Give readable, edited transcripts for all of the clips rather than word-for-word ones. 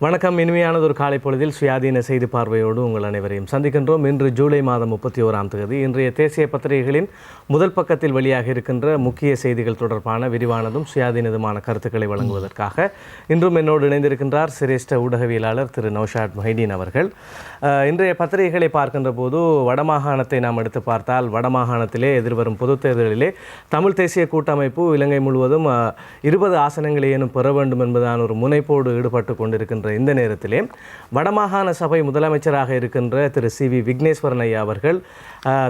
வணக்கம். இனிமையானது ஒரு காலை பொழுதில் சுயாதீன செய்தி பார்வையோடு உங்கள் அனைவரையும் சந்திக்கின்றோம். இன்று ஜூலை மாதம் 31ஆம் தேதி இன்றைய தேசிய பத்திரிகைகளின் முதல் பக்கத்தில் வெளியாக இருக்கின்ற முக்கிய செய்திகள் தொடர்பான விரிவானதும் சுயாதீனதுமான கருத்துக்களை வழங்குவதற்காக இன்றும் என்னோடு இணைந்திருக்கின்றார் சிரேஷ்ட ஊடகவியலாளர் திரு நௌஷாத் மொஹிதீன் அவர்கள். இன்றைய பத்திரிகைகளை பார்க்கின்ற போது வடமாகாணத்தை நாம் எடுத்து பார்த்தால் வடமாகாணத்திலே எதிர்வரும் பொதுத் தேர்தலிலே தமிழ் தேசிய கூட்டமைப்பு இலங்கை முழுவதும் 20 ஆசனங்களையேனும் பெற வேண்டும் என்பதான ஒரு முனைப்போடு ஈடுபட்டு கொண்டிருக்கின்ற இந்த நேரத்திலே வடமாகாண சபை முதலமைச்சராக இருக்கின்ற திரு சி.வி. விக்னேஸ்வரன் ஐயா அவர்கள்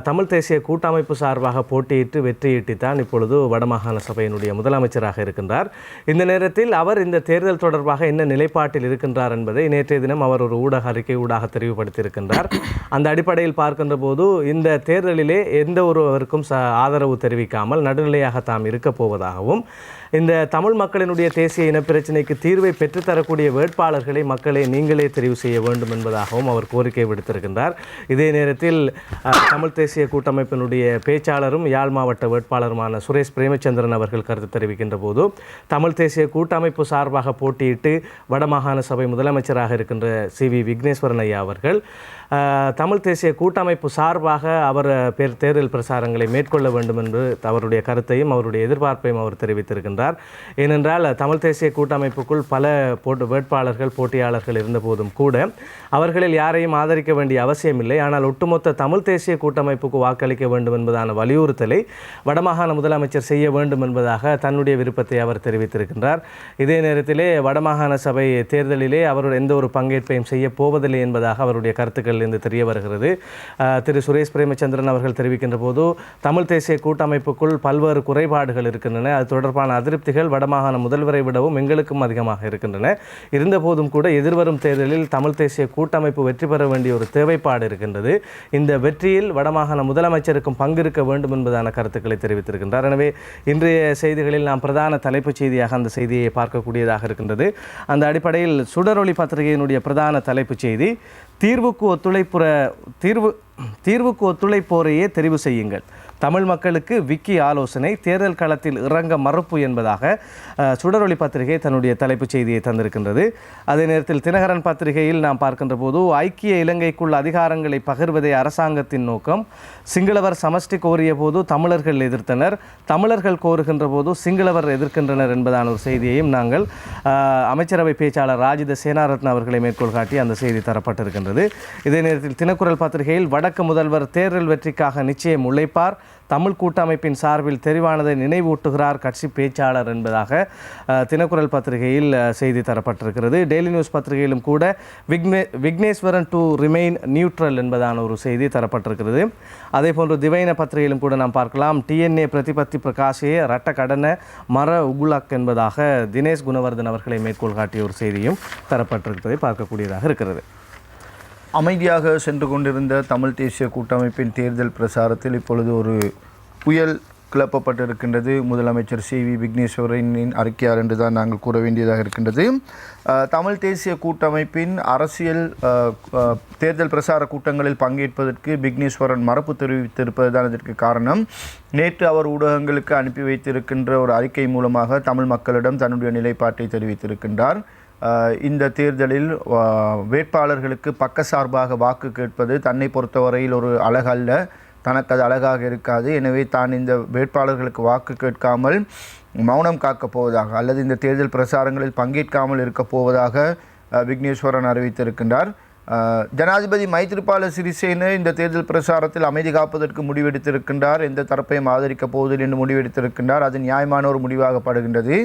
தமிழ் தேசிய கூட்டமைப்பு சார்பாக போட்டியிட்டு வெற்றியீட்டித்தான் இப்பொழுது வடமாகாண சபையினுடைய முதலமைச்சராக இருக்கின்றார். இந்த நேரத்தில் அவர் இந்த தேர்தல் தொடர்பாக என்ன நிலைப்பாட்டில் இருக்கின்றார் என்பதை நேற்றைய தினம் அவர் ஒரு ஊடக அறிக்கை ஊடாக தெரிவுபடுத்தியிருக்கின்றார். அந்த அடிப்படையில் பார்க்கின்ற போது இந்த தேர்தலிலே எந்த ஒருவருக்கும் ஆதரவு தெரிவிக்காமல் நடுநிலையாக தாம் இருக்கப் போவதாகவும், இந்த தமிழ் மக்களினுடைய தேசிய இனப்பிரச்சினைக்கு தீர்வை பெற்றுத்தரக்கூடிய வேட்பாளர்களை மக்களே நீங்களே தெரிவு செய்ய வேண்டும் என்பதாகவும் அவர் கோரிக்கை விடுத்திருக்கின்றார். இதே நேரத்தில் தமிழ் தேசிய கூட்டமைப்பினுடைய பேச்சாளரும் யாழ் மாவட்ட வேட்பாளருமான சுரேஷ் பிரேமச்சந்திரன் அவர்கள் கருத்து தெரிவிக்கின்ற போது, தமிழ் தேசிய கூட்டமைப்பு சார்பாக போட்டியிட்டு வடமாகாண சபை முதலமைச்சராக இருக்கின்ற சி.வி. விக்னேஸ்வரன் ஐயா அவர்கள் தமிழ் தேசிய கூட்டமைப்பு சார்பாக அவர் தேர்தல் பிரசாரங்களை மேற்கொள்ள வேண்டும் என்று அவருடைய கருத்தையும் அவருடைய எதிர்பார்ப்பையும் அவர் தெரிவித்திருக்கின்றார். ஏனென்றால் தமிழ் தேசிய கூட்டமைப்புக்குள் பல வேட்பாளர்கள் போட்டியாளர்கள் இருந்தபோதும் கூட அவர்களில் யாரையும் ஆதரிக்க வேண்டிய அவசியமில்லை. ஆனால் ஒட்டுமொத்த தமிழ் தேசிய கூட்டமைப்புக்கு வாக்களிக்க வேண்டும் என்பதான வலியுறுத்தலை வடமாகாண முதலமைச்சர் செய்ய வேண்டும் என்பதாக தன்னுடைய விருப்பத்தை அவர் தெரிவித்திருக்கின்றார். இதே நேரத்திலே வடமாகாண சபை தேர்தலிலே அவர் எந்த ஒரு பங்கேற்பையும் செய்ய போவதில்லை என்பதாக அவருடைய கருத்துக்கள் தெரிய வருகிறது. திரு சுரேஷ் பிரேமச்சந்திரன் அவர்கள் தெரிவிக்கின்ற போது, தமிழ் தேசிய கூட்டமைப்புக்குள் பல்வேறு குறைபாடுகள் இருக்கின்றன. அது தொடர்பான அதிருப்திகள் வடமாகாண முதல்வரை விடவும் எங்களுக்கும் அதிகமாக இருக்கின்றன. இருந்தபோதும் கூட எதிர்வரும் தேர்தலில் தமிழ் தேசிய கூட்டமைப்பு வெற்றி பெற வேண்டிய ஒரு தேவைப்பாடு இருக்கின்றது. இந்த வெற்றியில் வடமாகாண முதலமைச்சருக்கும் பங்கு இருக்க வேண்டும் என்பதான கருத்துக்களை தெரிவித்திருக்கின்றார். எனவே இன்றைய செய்திகளில் நாம் பிரதான தலைப்புச் செய்தியாக அந்த செய்தியை பார்க்கக்கூடியதாக இருக்கின்றது. அந்த அடிப்படையில் சுடரொளி பத்திரிகையினுடைய பிரதான தலைப்புச் செய்தி, தீர்வுக்கு ஒத்துழைப்போரையே தெரிவு செய்யுங்கள், தமிழ் மக்களுக்கு விக்கி ஆலோசனை, தேர்தல் களத்தில் இறங்க மறுப்பு என்பதாக சுடரொளி பத்திரிகை தன்னுடைய தலைப்புச் செய்தியை தந்திருக்கின்றது. அதே நேரத்தில் தினகரன் பத்திரிகையில் நாம் பார்க்கின்ற போது, ஐக்கிய இலங்கைக்குள் அதிகாரங்களை பகிர்வதே அரசாங்கத்தின் நோக்கம், சிங்களவர் சமஷ்டி கோரிய போது தமிழர்கள் எதிர்த்தனர், தமிழர்கள் கோருகின்ற போது சிங்களவர் எதிர்க்கின்றனர் என்பதான ஒரு செய்தியையும் நாங்கள் அமைச்சரவை பேச்சாளர் ராஜித சேனாரத்ன அவர்களை மேற்கோள் காட்டி அந்த செய்தி தரப்பட்டிருக்கின்றது. இதே நேரத்தில் தினக்குரல் பத்திரிகையில், வடக்கு முதல்வர் தேர்தல் வெற்றிக்காக நிச்சயம் உழைப்பார், தமிழ் கூட்டமைப்பின் சார்பில் தெரிவானதை நினைவூட்டுகிறார் கட்சி பேச்சாளர் என்பதாக தினக்குரல் பத்திரிகையில் செய்தி தரப்பட்டிருக்கிறது. டெய்லி நியூஸ் பத்திரிகையிலும் கூட விக்னேஸ்வரன் டு ரிமெயின் நியூட்ரல் என்பதான ஒரு செய்தி தரப்பட்டிருக்கிறது. அதே போன்று திவைன பத்திரிகையிலும் கூட நாம் பார்க்கலாம், டிஎன்ஏ பிரதிபத்தி பிரகாஷே ரட்ட கடன மர உகுலக் என்பதாக தினேஷ் குணவர்தன் அவர்களை மேற்கோள் காட்டிய ஒரு செய்தியும் தரப்பட்டிருப்பதை பார்க்கக்கூடியதாக இருக்கிறது. அமைதியாக சென்று கொண்டிருந்த தமிழ் தேசிய கூட்டமைப்பின் தேர்தல் பிரசாரத்தில் இப்பொழுது ஒரு புயல் கிளப்பப்பட்டிருக்கின்றது. முதலமைச்சர் சி.வி. விக்னேஸ்வரனின் அறிக்கையார் என்று தான் நாங்கள் கூற வேண்டியதாக இருக்கின்றது. தமிழ் தேசிய கூட்டமைப்பின் அரசியல் தேர்தல் பிரசார கூட்டங்களில் பங்கேற்பதற்கு விக்னேஸ்வரன் மறுப்பு தெரிவித்திருப்பது தான் இதற்கு காரணம். நேற்று அவர் ஊடகங்களுக்கு அனுப்பி வைத்திருக்கின்ற ஒரு அறிக்கை மூலமாக தமிழ் மக்களிடம் தன்னுடைய நிலைப்பாட்டை தெரிவித்திருக்கின்றார். இந்த தேர்தலில் வேட்பாளர்களுக்கு பக்கசார்பாக வாக்கு கேட்பது தன்னை பொறுத்தவரையில் ஒரு அழகல்ல, தனக்கு அது அழகாக இருக்காது. எனவே தான் இந்த வேட்பாளர்களுக்கு வாக்கு கேட்காமல் மௌனம் காக்கப் போவதாக அல்லது இந்த தேர்தல் பிரசாரங்களில் பங்கேற்காமல் இருக்கப் போவதாக விக்னேஸ்வரன் அறிவித்திருக்கின்றார். ஜனாதிபதி மைத்ரிபால சிறிசேன இந்த தேர்தல் பிரசாரத்தில் அமைதி காப்பதற்கு முடிவெடுத்திருக்கின்றார். எந்த தரப்பையும் ஆதரிக்கப் போவதில்லை என்று முடிவெடுத்திருக்கின்றார். அது நியாயமான ஒரு முடிவாகப்படுகின்றது.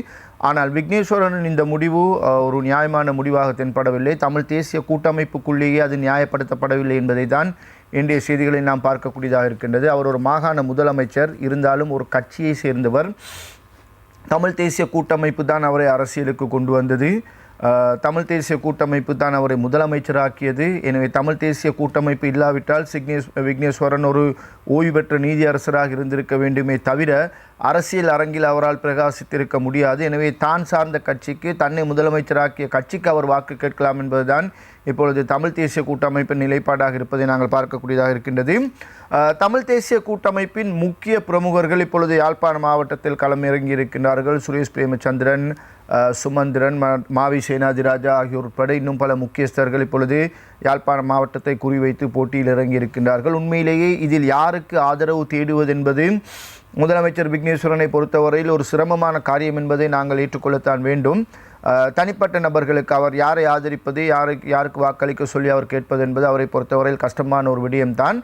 ஆனால் விக்னேஸ்வரனின் இந்த முடிவு ஒரு நியாயமான முடிவாக தென்படவில்லை. தமிழ் தேசிய கூட்டமைப்புக்குள்ளேயே அது நியாயப்படுத்தப்படவில்லை என்பதை தான் இன்றைய செய்திகளை நாம் பார்க்கக்கூடியதாக இருக்கின்றது. அவர் ஒரு மாகாண முதலமைச்சர், இருந்தாலும் ஒரு கட்சியை சேர்ந்தவர். தமிழ் தேசிய கூட்டமைப்பு தான் அவரை அரசியலுக்கு கொண்டு வந்தது. தமிழ் தேசிய கூட்டமைப்பு தான் அவரை முதலமைச்சராக்கியது. எனவே தமிழ் தேசிய கூட்டமைப்பு இல்லாவிட்டால் விக்னேஸ்வரன் ஒரு ஓய்வு பெற்ற நீதியரசராக இருந்திருக்க வேண்டுமே தவிர அரசியல் அரங்கில் அவரால் பிரகாசித்திருக்க முடியாது. எனவே தான் சார்ந்த கட்சிக்கு, தன்னை முதலமைச்சராக்கிய கட்சிக்கு அவர் வாக்கு கேட்கலாம் என்பதுதான் இப்பொழுது தமிழ் தேசிய கூட்டமைப்பின் நிலைப்பாடாக இருப்பதை நாங்கள் பார்க்கக்கூடியதாக இருக்கின்றது. தமிழ் தேசிய கூட்டமைப்பின் முக்கிய பிரமுகர்கள் இப்பொழுது யாழ்ப்பாண மாவட்டத்தில் களமிறங்கி இருக்கின்றார்கள். சுரேஷ் பிரேமச்சந்திரன், சுமந்திரன், மாவி சேனாதிராஜா ஆகியோர் உட்பட இன்னும் பல முக்கியஸ்தர்கள் இப்பொழுது யாழ்ப்பாண மாவட்டத்தை குறிவைத்து போட்டியில் இறங்கி இருக்கின்றார்கள். உண்மையிலேயே இதில் யாருக்கு ஆதரவு தேடுவது என்பது முதலமைச்சர் விக்னேஸ்வரனை பொறுத்தவரையில் ஒரு சிரமமான காரியம் என்பதை நாங்கள் ஏற்றுக்கொள்ளத்தான் வேண்டும். தனிப்பட்ட நபர்களுக்கு அவர் யாரை ஆதரிப்பது, யாருக்கு வாக்களிக்க சொல்லி அவர் கேட்பது என்பது அவரை பொறுத்தவரையில் கஷ்டமான ஒரு விடயம்தான்.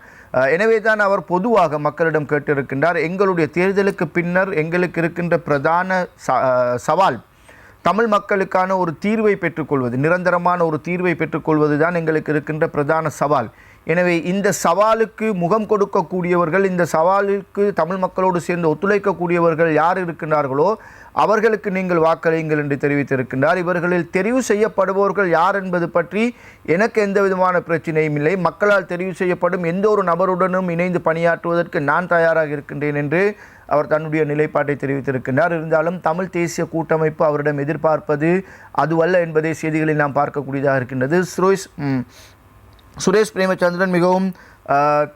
எனவே தான் அவர் பொதுவாக மக்களிடம் கேட்டிருக்கின்றார். எங்களுடைய தேர்தலுக்கு பின்னர் எங்களுக்கு இருக்கின்ற பிரதான சவால் தமிழ் மக்களுக்கான ஒரு தீர்வை பெற்றுக்கொள்வது, நிரந்தரமான ஒரு தீர்வை பெற்றுக்கொள்வது தான் எங்களுக்கு இருக்கின்ற பிரதான சவால். எனவே இந்த சவாலுக்கு முகம் கொடுக்கக்கூடியவர்கள், இந்த சவாலுக்கு தமிழ் மக்களோடு சேர்ந்து ஒத்துழைக்கக்கூடியவர்கள் யார் இருக்கின்றார்களோ அவர்களுக்கு நீங்கள் வாக்களியுங்கள் என்று தெரிவித்திருக்கின்றார். இவர்களில் தெரிவு செய்யப்படுபவர்கள் யார் என்பது பற்றி எனக்கு எந்த விதமான பிரச்சனையும் இல்லை. மக்களால் தெரிவு செய்யப்படும் எந்த ஒரு நபருடனும் இணைந்து பணியாற்றுவதற்கு நான் தயாராக இருக்கின்றேன் என்று அவர் தன்னுடைய நிலைப்பாட்டை தெரிவித்திருக்கின்றார். இருந்தாலும் தமிழ் தேசிய கூட்டமைப்பு அவரிடம் எதிர்பார்ப்பது அதுவல்ல என்பதை செய்திகளில் நாம் பார்க்கக்கூடியதாக இருக்கின்றது. சுரேஷ் பிரேமச்சந்திரன் மிகவும்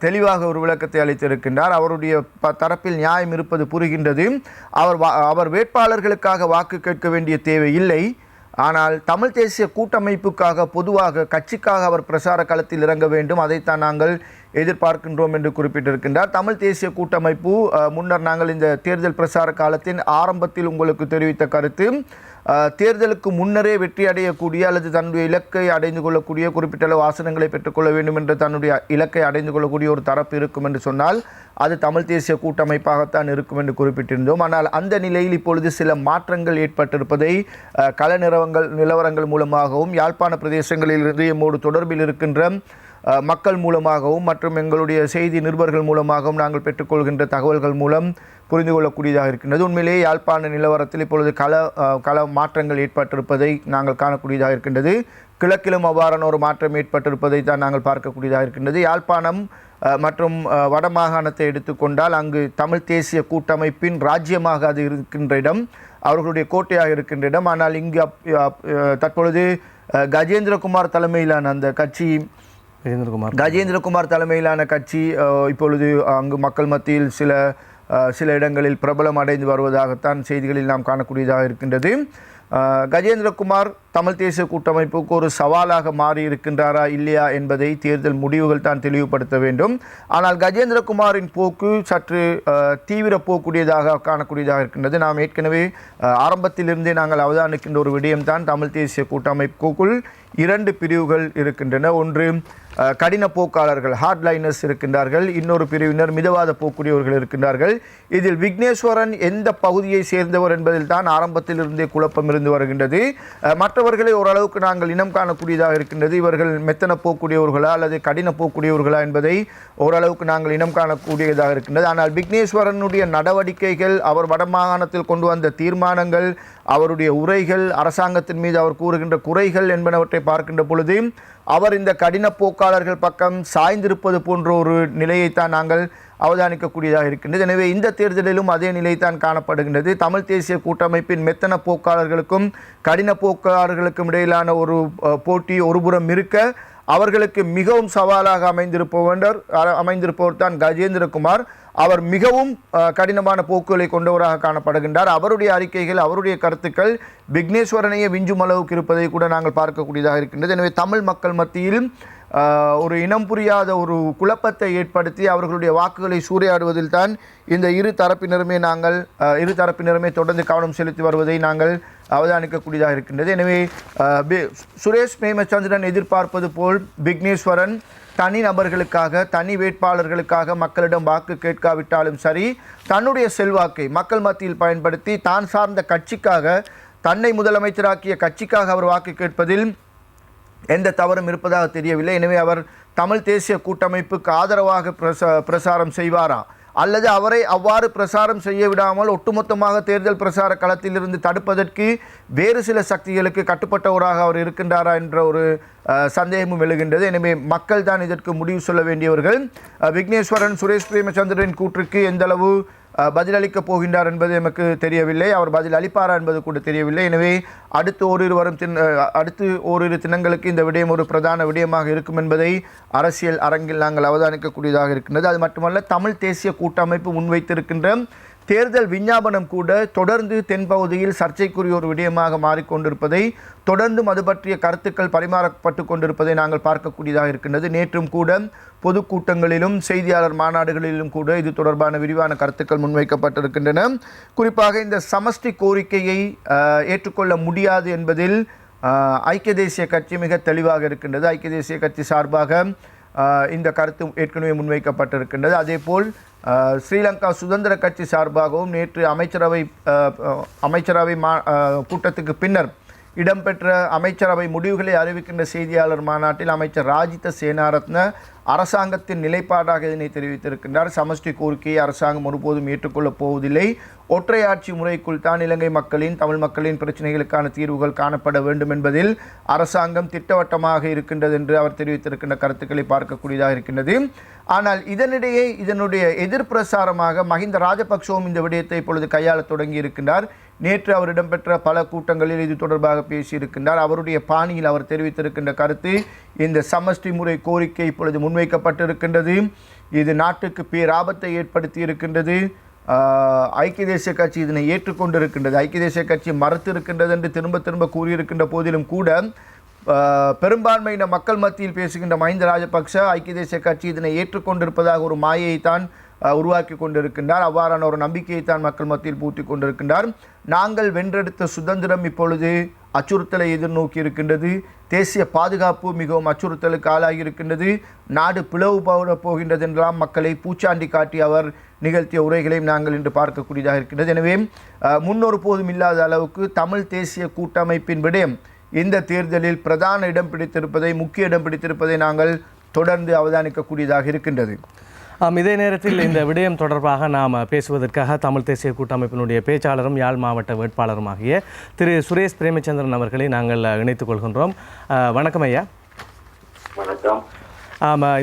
தெளிவாக ஒரு விளக்கத்தை அளித்திருக்கின்றார். அவருடைய தரப்பில் நியாயம் இருப்பது புரிகின்றது. அவர் வேட்பாளர்களுக்காக வாக்கு கேட்க வேண்டிய தேவை இல்லை. ஆனால் தமிழ் தேசிய கூட்டமைப்புக்காக, பொதுவாக கட்சிக்காக அவர் பிரசார களத்தில் இறங்க வேண்டும். அதைத்தான் நாங்கள் எதிர்பார்க்கின்றோம் என்று குறிப்பிட்டிருக்கின்றார். தமிழ் தேசிய கூட்டமைப்பு முன்னர் நாங்கள் இந்த தேர்தல் பிரசார காலத்தின் ஆரம்பத்தில் உங்களுக்கு தெரிவித்த கருத்து, தேர்தலுக்கு முன்னரே வெற்றி அடையக்கூடிய அல்லது தன்னுடைய இலக்கை அடைந்து கொள்ளக்கூடிய, குறிப்பிட்ட அளவு ஆசனங்களை பெற்றுக்கொள்ள வேண்டும் என்ற தன்னுடைய இலக்கை அடைந்து கொள்ளக்கூடிய ஒரு தரப்பு இருக்கும் என்று சொன்னால் அது தமிழ் தேசிய கூட்டமைப்பாகத்தான் இருக்கும் என்று குறிப்பிட்டிருந்தோம். ஆனால் அந்த நிலையில் இப்பொழுது சில மாற்றங்கள் ஏற்பட்டிருப்பதை கள நிலவரங்கள் மூலமாகவும், யாழ்ப்பாண பிரதேசங்களில் எம்மோடு தொடர்பில் இருக்கின்ற மக்கள் மூலமாகவும் மற்றும் எங்களுடைய செய்தி நிருபர்கள் மூலமாகவும் நாங்கள் பெற்றுக்கொள்கின்ற தகவல்கள் மூலம் புரிந்து கொள்ளக்கூடியதாக இருக்கின்றது. உண்மையிலேயே யாழ்ப்பாண நிலவரத்தில் இப்பொழுது கள மாற்றங்கள் ஏற்பட்டிருப்பதை நாங்கள் காணக்கூடியதாக இருக்கின்றது. கிழக்கிலும் அவ்வாறான ஒரு மாற்றம் ஏற்பட்டிருப்பதை தான் நாங்கள் பார்க்கக்கூடியதாக இருக்கின்றது. யாழ்ப்பாணம் மற்றும் வடமாகாணத்தை எடுத்துக்கொண்டால் அங்கு தமிழ் தேசிய கூட்டமைப்பின் ராஜ்யமாக அது இருக்கின்ற இடம், அவர்களுடைய கோட்டையாக இருக்கின்ற இடம். ஆனால் இங்கு தற்பொழுது கஜேந்திரகுமார் தலைமையிலான அந்த கட்சி, கஜேந்திரகுமார் தலைமையிலான கட்சி இப்பொழுது அங்கு மக்கள் மத்தியில் சில இடங்களில் பிரபலம் அடைந்து வருவதாகத்தான் செய்திகளில் நாம் காணக்கூடியதாக இருக்கின்றது. கஜேந்திரகுமார் தமிழ் தேசிய கூட்டமைப்புக்கு ஒரு சவாலாக மாறி இருக்கின்றாரா இல்லையா என்பதை தேர்தல் முடிவுகள் தான் தெளிவுபடுத்த வேண்டும். ஆனால் கஜேந்திரகுமாரின் போக்கு சற்று தீவிர போக்கூடியதாக காணக்கூடியதாக இருக்கின்றது. நாம் ஏற்கனவே ஆரம்பத்திலிருந்தே நாங்கள் அவதானிக்கின்ற ஒரு விடயம்தான், தமிழ் தேசிய கூட்டமைப்புக்குள் 2 பிரிவுகள் இருக்கின்றன. ஒன்று கடின போக்காளர்கள், ஹார்ட்லைனர்ஸ் இருக்கின்றார்கள். இன்னொரு பிரிவினர் மிதவாத போக்கூடியவர்கள் இருக்கின்றார்கள். இதில் விக்னேஸ்வரன் எந்த பகுதியை சேர்ந்தவர் என்பதில் தான் ஆரம்பத்தில் இருந்தே குழப்பம் இருந்து வருகின்றது. மற்றவர்களை ஓரளவுக்கு நாங்கள் இனம் காணக்கூடியதாக இருக்கின்றது. இவர்கள் மெத்தன போக்கூடியவர்களா அல்லது கடின போக்கூடியவர்களா என்பதை ஓரளவுக்கு நாங்கள் இனம் காணக்கூடியதாக இருக்கின்றது. ஆனால் விக்னேஸ்வரனுடைய நடவடிக்கைகள், அவர் வடமாகாணத்தில் கொண்டு வந்த தீர்மானங்கள், அவருடைய உரைகள், அரசாங்கத்தின் மீது அவர் கூறுகின்ற குறைகள் என்பனவற்றை பார்க்கின்ற பொழுது அவர் இந்த கடின போக்காளர்கள் பக்கம் சாய்ந்திருப்பது போன்ற ஒரு நிலையைத்தான் நாங்கள் அவதானிக்கக்கூடியதாக இருக்கின்றது. எனவே இந்த தேர்தலிலும் அதே நிலைத்தான் காணப்படுகின்றது. தமிழ் தேசிய கூட்டமைப்பின் மெத்தன போக்காளர்களுக்கும் கடின போக்காளர்களுக்கும் இடையிலான ஒரு போட்டி ஒருபுறம் இருக்க, அவர்களுக்கு மிகவும் சவாலாக அமைந்திருப்பவர் தான் கஜேந்திரகுமார். அவர் மிகவும் கடினமான போக்குகளை கொண்டவராக காணப்படுகின்றார். அவருடைய அறிக்கைகள், அவருடைய கருத்துக்கள் விக்னேஸ்வரனையே விஞ்சும் அளவுக்கு இருப்பதை கூட நாங்கள் பார்க்கக்கூடியதாக இருக்கின்றது. எனவே தமிழ் மக்கள் மத்தியில் ஒரு இனம் புரியாத ஒரு குழப்பத்தை ஏற்படுத்தி அவர்களுடைய வாக்குகளை சூறையாடுவதில் தான் இந்த இரு தரப்பினருமே தொடர்ந்து கவனம் செலுத்தி வருவதை நாங்கள் அவதானிக்கக்கூடியதாக இருக்கின்றது. எனவே சுரேஷ் பிரேமச்சந்திரன் எதிர்பார்ப்பது போல் விக்னேஸ்வரன் தனி நபர்களுக்காக, தனி வேட்பாளர்களுக்காக மக்களிடம் வாக்கு கேட்காவிட்டாலும் சரி, தன்னுடைய செல்வாக்கை மக்கள் மத்தியில் பயன்படுத்தி தான் சார்ந்த கட்சிக்காக, தன்னை முதலமைச்சராக்கிய கட்சிக்காக அவர் வாக்கு கேட்பதில் எந்த தவறும் இருப்பதாக தெரியவில்லை. எனவே அவர் தமிழ் தேசிய கூட்டமைப்புக்கு ஆதரவாக பிரசாரம் செய்வாரா அல்லது அவரை அவ்வாறு பிரசாரம் செய்ய விடாமல் ஒட்டுமொத்தமாக தேர்தல் பிரசார களத்திலிருந்து தடுப்பதற்கு வேறு சில சக்திகளுக்கு கட்டுப்பட்டவராக அவர் இருக்கின்றாரா என்ற ஒரு சந்தேகமும் எழுகின்றது. எனவே மக்கள் தான் இதற்கு முடிவு சொல்ல வேண்டியவர்கள். விக்னேஸ்வரன், சுரேஷ் பிரேமச்சந்திரன் கூற்றுக்கு எந்தளவு பதிலளிக்கப் போகின்றார் என்பது எமக்கு தெரியவில்லை. அவர் பதில் அளிப்பாரா என்பது கூட தெரியவில்லை. எனவே அடுத்து ஓரிரு தினங்களுக்கு இந்த விடயம் ஒரு பிரதான விடயமாக இருக்கும் என்பதை அரசியல் அரங்கில் நாங்கள் அவதானிக்கக்கூடியதாக இருக்கின்றது. அது மட்டுமல்ல, தமிழ் தேசிய கூட்டமைப்பு முன்வைத்திருக்கின்ற தேர்தல் விஞ்ஞாபனம் கூட தொடர்ந்து தென்பகுதியில் சர்ச்சைக்குரிய ஒரு விடயமாக மாறிக்கொண்டிருப்பதை, தொடர்ந்தும் அது பற்றிய கருத்துக்கள் பரிமாறப்பட்டு கொண்டிருப்பதை நாங்கள் பார்க்கக்கூடியதாக இருக்கின்றது. நேற்றும் கூட பொதுக்கூட்டங்களிலும் செய்தியாளர் மாநாடுகளிலும் கூட இது தொடர்பான விரிவான கருத்துக்கள் முன்வைக்கப்பட்டிருக்கின்றன. குறிப்பாக இந்த சமஷ்டி கோரிக்கையை ஏற்றுக்கொள்ள முடியாது என்பதில் ஐக்கிய தேசிய கட்சி மிக தெளிவாக இருக்கின்றது. ஐக்கிய தேசிய கட்சி சார்பாக இந்த கருத்து ஏற்கனவே முன்வைக்கப்பட்டிருக்கின்றது. அதேபோல் ஸ்ரீலங்கா சுதந்திர கட்சி சார்பாகவும் நேற்று அமைச்சரவை கூட்டத்துக்கு பின்னர் இடம்பெற்ற அமைச்சரவை முடிவுகளை அறிவிக்கின்ற செய்தியாளர் மாநாட்டில் அமைச்சர் ராஜித சேனாரத்ன அரசாங்கத்தின் நிலைப்பாடாக இதனை தெரிவித்திருக்கின்றார். சமஷ்டி கோரிக்கையை அரசாங்கம் ஒருபோதும் ஏற்றுக்கொள்ளப் போவதில்லை. ஒற்றையாட்சி முறைக்குள் தான் இலங்கை மக்களின், தமிழ் மக்களின் பிரச்சனைகளுக்கான தீர்வுகள் காணப்பட வேண்டும் என்பதில் அரசாங்கம் திட்டவட்டமாக இருக்கின்றது என்று அவர் தெரிவித்திருக்கின்ற கருத்துக்களை பார்க்கக்கூடியதாக இருக்கின்றது. ஆனால் இதனிடையே இதனுடைய எதிர்பிரசாரமாக மஹிந்த ராஜபக்சவும் இந்த விடயத்தை இப்பொழுது கையாள தொடங்கி இருக்கின்றார். நேற்று அவர் இடம்பெற்ற பல கூட்டங்களில் இது தொடர்பாக பேசியிருக்கின்றார். அவருடைய பாணியில் அவர் தெரிவித்திருக்கின்ற கருத்து, இந்த சமஷ்டி முறை கோரிக்கை இப்பொழுது முன்வைக்கப்பட்டிருக்கின்றது, இது நாட்டுக்கு பேராபத்தை ஏற்படுத்தி இருக்கின்றது. ஐக்கிய தேசிய கட்சி இதனை ஏற்றுக்கொண்டிருக்கின்றது, ஐக்கிய தேசிய கட்சி மறுத்து இருக்கின்றது என்று திரும்ப திரும்ப கூறியிருக்கின்ற போதிலும் கூட பெரும்பான்மையின மக்கள் மத்தியில் பேசுகின்ற மஹிந்த ராஜபக்ச ஐக்கிய தேசிய கட்சி இதனை ஏற்றுக்கொண்டிருப்பதாக ஒரு மாயைத்தான் உருவாக்கி கொண்டிருக்கின்றார். அவ்வாறான ஒரு நம்பிக்கையைத்தான் மக்கள் மத்தியில் பூட்டி கொண்டிருக்கின்றார். நாங்கள் வென்றெடுத்த சுதந்திரம் இப்பொழுது அச்சுறுத்தலை எதிர்நோக்கி இருக்கின்றது. தேசிய பாதுகாப்பு மிகவும் அச்சுறுத்தலுக்கு ஆளாகி இருக்கின்றது. நாடு பிளவுபட போகின்றது என்றெல்லாம் மக்களை பூச்சாண்டி காட்டி அவர் நிகழ்த்திய உரைகளையும் நாங்கள் இன்று பார்க்கக்கூடியதாக இருக்கின்றது. எனவே முன்னொரு போதும் இல்லாத அளவுக்கு தமிழ் தேசிய கூட்டமைப்பின் விடயம் இந்த தேர்தலில் பிரதான இடம் பிடித்திருப்பதை, முக்கிய இடம் பிடித்திருப்பதை நாங்கள் தொடர்ந்து அவதானிக்கக்கூடியதாக இருக்கின்றது. இதே நேரத்தில் இந்த விடயம் தொடர்பாக நாம் பேசுவதற்காக தமிழ் தேசிய கூட்டமைப்பினுடைய பேச்சாளரும் யாழ் மாவட்ட வேட்பாளருமாகிய திரு சுரேஷ் பிரேமச்சந்திரன் அவர்களை நாங்கள் இணைத்துக் கொள்கின்றோம். வணக்கம் ஐயா. வணக்கம்.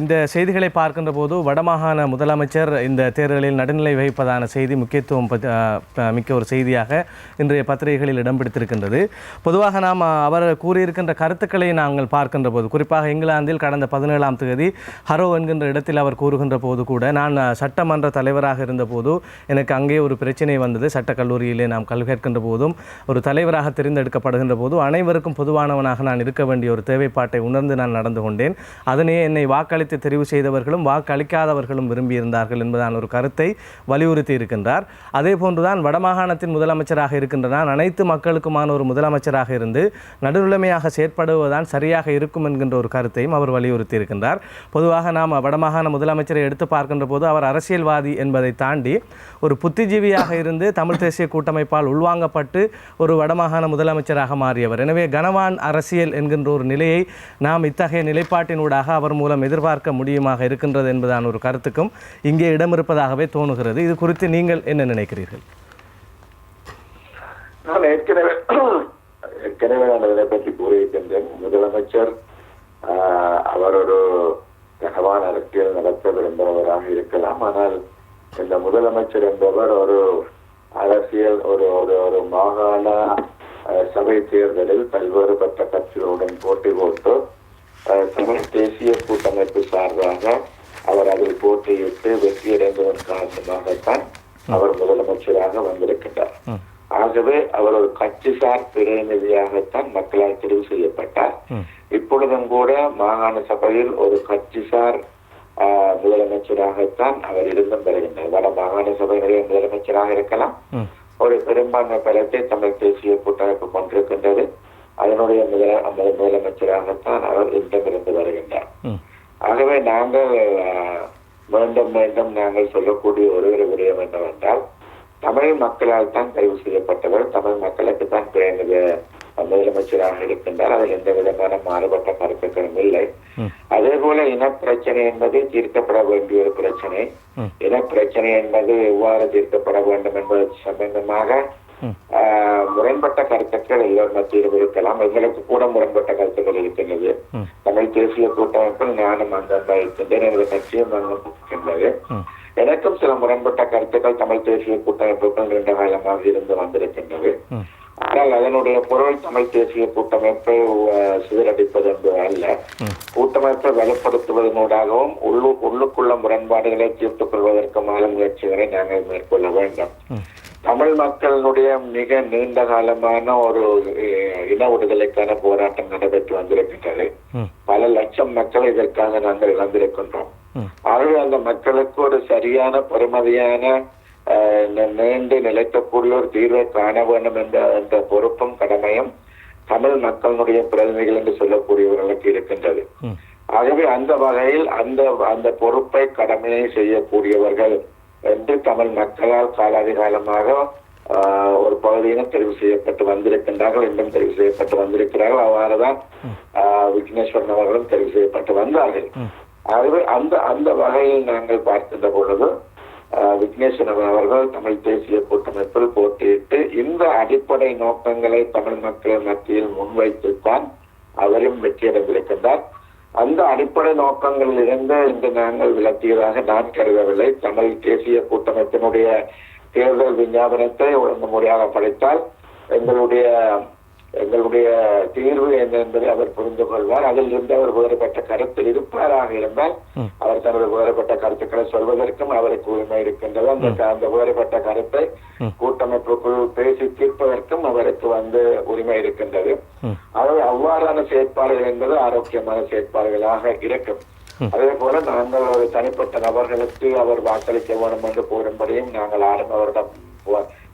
இந்த செய்திகளை பார்க்கின்ற போது வடமாகாண முதலமைச்சர் இந்த தேர்தலில் நடுநிலை வகிப்பதான செய்தி முக்கியத்துவம் மிக்க ஒரு செய்தியாக இன்றைய பத்திரிகைகளில் இடம் பிடித்திருக்கின்றது. பொதுவாக நாம் அவர் கூறியிருக்கின்ற கருத்துக்களை நாங்கள் பார்க்கின்ற போது, குறிப்பாக இங்கிலாந்தில் கடந்த 17ஆம் தேதி ஹரோ என்கின்ற இடத்தில் அவர் கூறுகின்ற போது கூட, நான் சட்டமன்ற தலைவராக இருந்தபோது எனக்கு அங்கே ஒரு பிரச்சனை வந்தது. சட்டக்கல்லூரியிலே நாம் கல்வி கற்கின்ற போதும் ஒரு தலைவராக தெரிந்தெடுக்கப்படுகின்ற போது அனைவருக்கும் பொதுவானவனாக நான் இருக்க வேண்டிய ஒரு தேவைப்பாட்டை உணர்ந்து நான் நடந்து கொண்டேன். அதனே என்னை வாக்களித்து தெரிவு செய்தவர்களும் வாக்களிக்காதவர்களும் விரும்பியிருந்தார்கள் என்பதான ஒரு கருத்தை வலியுறுத்தி இருக்கின்றார். அதே போன்றுதான் வடமாகாணத்தின் முதலமைச்சராக இருக்கின்ற நான் அனைத்து மக்களுக்குமான ஒரு முதலமைச்சராக இருந்து நடுநிலைமையாக செயற்படுவதுதான் சரியாக இருக்கும் என்கின்ற ஒரு கருத்தையும் அவர் வலியுறுத்தி இருக்கின்றார். பொதுவாக நாம் வடமாகாண முதலமைச்சரை எடுத்து பார்க்கின்ற போது அவர் அரசியல்வாதி என்பதை தாண்டி ஒரு புத்திஜீவியாக இருந்து தமிழ் தேசிய கூட்டமைப்பால் உள்வாங்கப்பட்டு ஒரு வடமாகாண முதலமைச்சராக மாறியவர். எனவே கனவான் அரசியல் என்கின்ற ஒரு நிலையை நாம் இத்தகைய நிலைப்பாட்டினூடாக அவர் மூலம் எதிர்பார்க்க முடியுமாக இருக்கின்றது என்பதான ஒரு கருத்துக்கும் இங்கே இடம் இருப்பதாகவே தோணுகிறது. இது குறித்து நீங்கள் என்ன நினைக்கிறீர்கள்? நான் ஏற்கனவே நான் இதை பற்றி கூறியிருக்கின்றேன். முதலமைச்சர் அவர் ஒரு கனவான அரசியல் நடத்த விரும்புகிறவராக இருக்கலாம். ஆனால் இந்த முதலமைச்சர் என்பவர் ஒரு அரசியல் ஒரு மாகாண சபை தேர்தலில் பல்வேறுபட்ட கட்சிகளுடன் போட்டி போட்டு தமிழ் தேசிய கூட்டமைப்பு சார்பாக அவர் அதில் போட்டியிட்டு வெற்றியடைந்ததன் காரணமாகத்தான் அவர் முதலமைச்சராக வந்திருக்கின்றார். ஆகவே அவர் ஒரு கட்சிசார் பிரதிநிதியாகத்தான் மக்களால் தெரிவு செய்யப்பட்டார். இப்பொழுதும் கூட மாகாண சபையில் ஒரு கட்சிசார் முதலமைச்சராகத்தான் அவர் இருந்தும் வருகின்றார். வட மாகாண சபையினுடைய முதலமைச்சராக இருக்கலாம். ஒரு பெரும்பான்மை பலத்தை தமிழ் தேசிய கூட்டமைப்பு கொண்டிருக்கின்றது. அதனுடைய முதலமைச்சராகத்தான் அவர் இருந்து வருகின்றார். ஆகவே நாங்கள் மீண்டும் நாங்கள் சொல்லக்கூடிய ஒரு விடயம் என்னவென்றால், தமிழ் மக்களால் தான் தெரிவு செய்யப்பட்டவர், தமிழ் மக்களுக்கு தான் முதலமைச்சராக இருக்கின்றார். அதில் எந்த விதமான மாறுபட்ட கருத்துக்களும் இல்லை. அதே போல இனப்பிரச்சனை என்பது தீர்க்கப்பட வேண்டிய ஒரு பிரச்சனை. இனப்பிரச்சனை என்பது எவ்வாறு தீர்க்கப்பட வேண்டும் என்பது சம்பந்தமாக முரண்பட்ட கருத்துக்கள் எல்லோரும் மத்தியிலும் இருக்கலாம். எங்களுக்கு கூட முரண்பட்ட கருத்துக்கள் இருக்கின்றது. தமிழ் தேசிய கூட்டமைப்பில் நானும் அங்கமாக இருக்கின்றேன், எனது கட்சியும் அங்கம் இருக்கின்றது. எனக்கும் சில முரண்பட்ட கருத்துக்கள் தமிழ் தேசிய கூட்டமைப்புகள் நீண்ட காலமாக இருந்து வந்திருக்கின்றது. ஆனால் அதனுடைய பொருள் தமிழ் தேசிய கூட்டமைப்பை சிதறடிப்பது என்பது அல்ல. கூட்டமைப்பை வலுப்படுத்துவதனூடாகவும் உள்ளுக்குள்ள முரண்பாடுகளை தீர்த்துக் கொள்வதற்குமான முயற்சிகளை நாங்கள் மேற்கொள்ள வேண்டும். தமிழ் மக்களினுடைய மிக நீண்ட காலமான ஒரு இன விடுதலைக்கான போராட்டம் நடைபெற்று வந்திருக்கின்றது. பல லட்சம் மக்கள் இதற்காக நாங்கள் இழந்திருக்கின்றோம். ஆகவே அந்த மக்களுக்கு ஒரு சரியான பெறுமதியான நீண்டு நிலைக்கக்கூடிய ஒரு தீர்வை காண வேண்டும் என்ற பொறுப்பும் கடமையும் தமிழ் மக்களுடைய பிரதிநிதிகள் என்று சொல்லக்கூடியவர்களுக்கு இருக்கின்றது. ஆகவே அந்த வகையில் அந்த பொறுப்பை கடமையை செய்யக்கூடியவர்கள் என்று தமிழ் மக்களால் காலாதிகாலமாக ஒரு பகுதியினர் தெரிவு செய்யப்பட்டு வந்திருக்கின்றார்கள், என்றும் தெரிவு செய்யப்பட்டு வந்திருக்கிறார்கள். அவ்வாறுதான் விக்னேஸ்வரன் அவர்களும் தெரிவு செய்யப்பட்டு வந்தார்கள். ஆகவே அந்த வகையில் நாங்கள் பார்க்கின்ற பொழுது விக்னேஸ்வரன் அவர்கள் தமிழ் தேசிய கூட்டமைப்பில் போட்டியிட்டு இந்த அடிப்படை நோக்கங்களை தமிழ் மக்கள் மத்தியில் முன்வைத்துத்தான் அவரும் வெற்றியடைந்திருக்கின்றார். அந்த அடிப்படை நோக்கங்களில் இருந்து இன்று நாங்கள் விளக்கியதாக நான் கருதவில்லை. தமிழ் தேசிய கூட்டமைப்பினுடைய தேர்தல் விஞ்ஞாபனத்தை ஒழுங்கு முறையாக படித்தால் எங்களுடைய தீர்வு என்ன என்பதை அவர் புரிந்து கொள்வார். அதில் இருந்து அவர் வேறுபட்ட கருத்தில் இருப்பாராக இருந்தால் அவர் தனது வேறுபட்ட கருத்துக்களை சொல்வதற்கும் அவருக்கு உரிமை இருக்கின்றது. அந்த வேறுபட்ட கருத்தை கூட்டமைப்புக்குள் பேசி தீர்ப்பதற்கும் அவருக்கு உரிமை இருக்கின்றது. ஆகவே அவ்வாறான செயற்பாடுகள் என்பது ஆரோக்கியமான செயற்பாடுகளாக இருக்கும். அதே போல நாங்கள் ஒரு தனிப்பட்ட நபர்களுக்கு அவர் வாக்களிக்க வேண்டும் என்று கூறும்படியும் நாங்கள் யாரும் அவரிடம்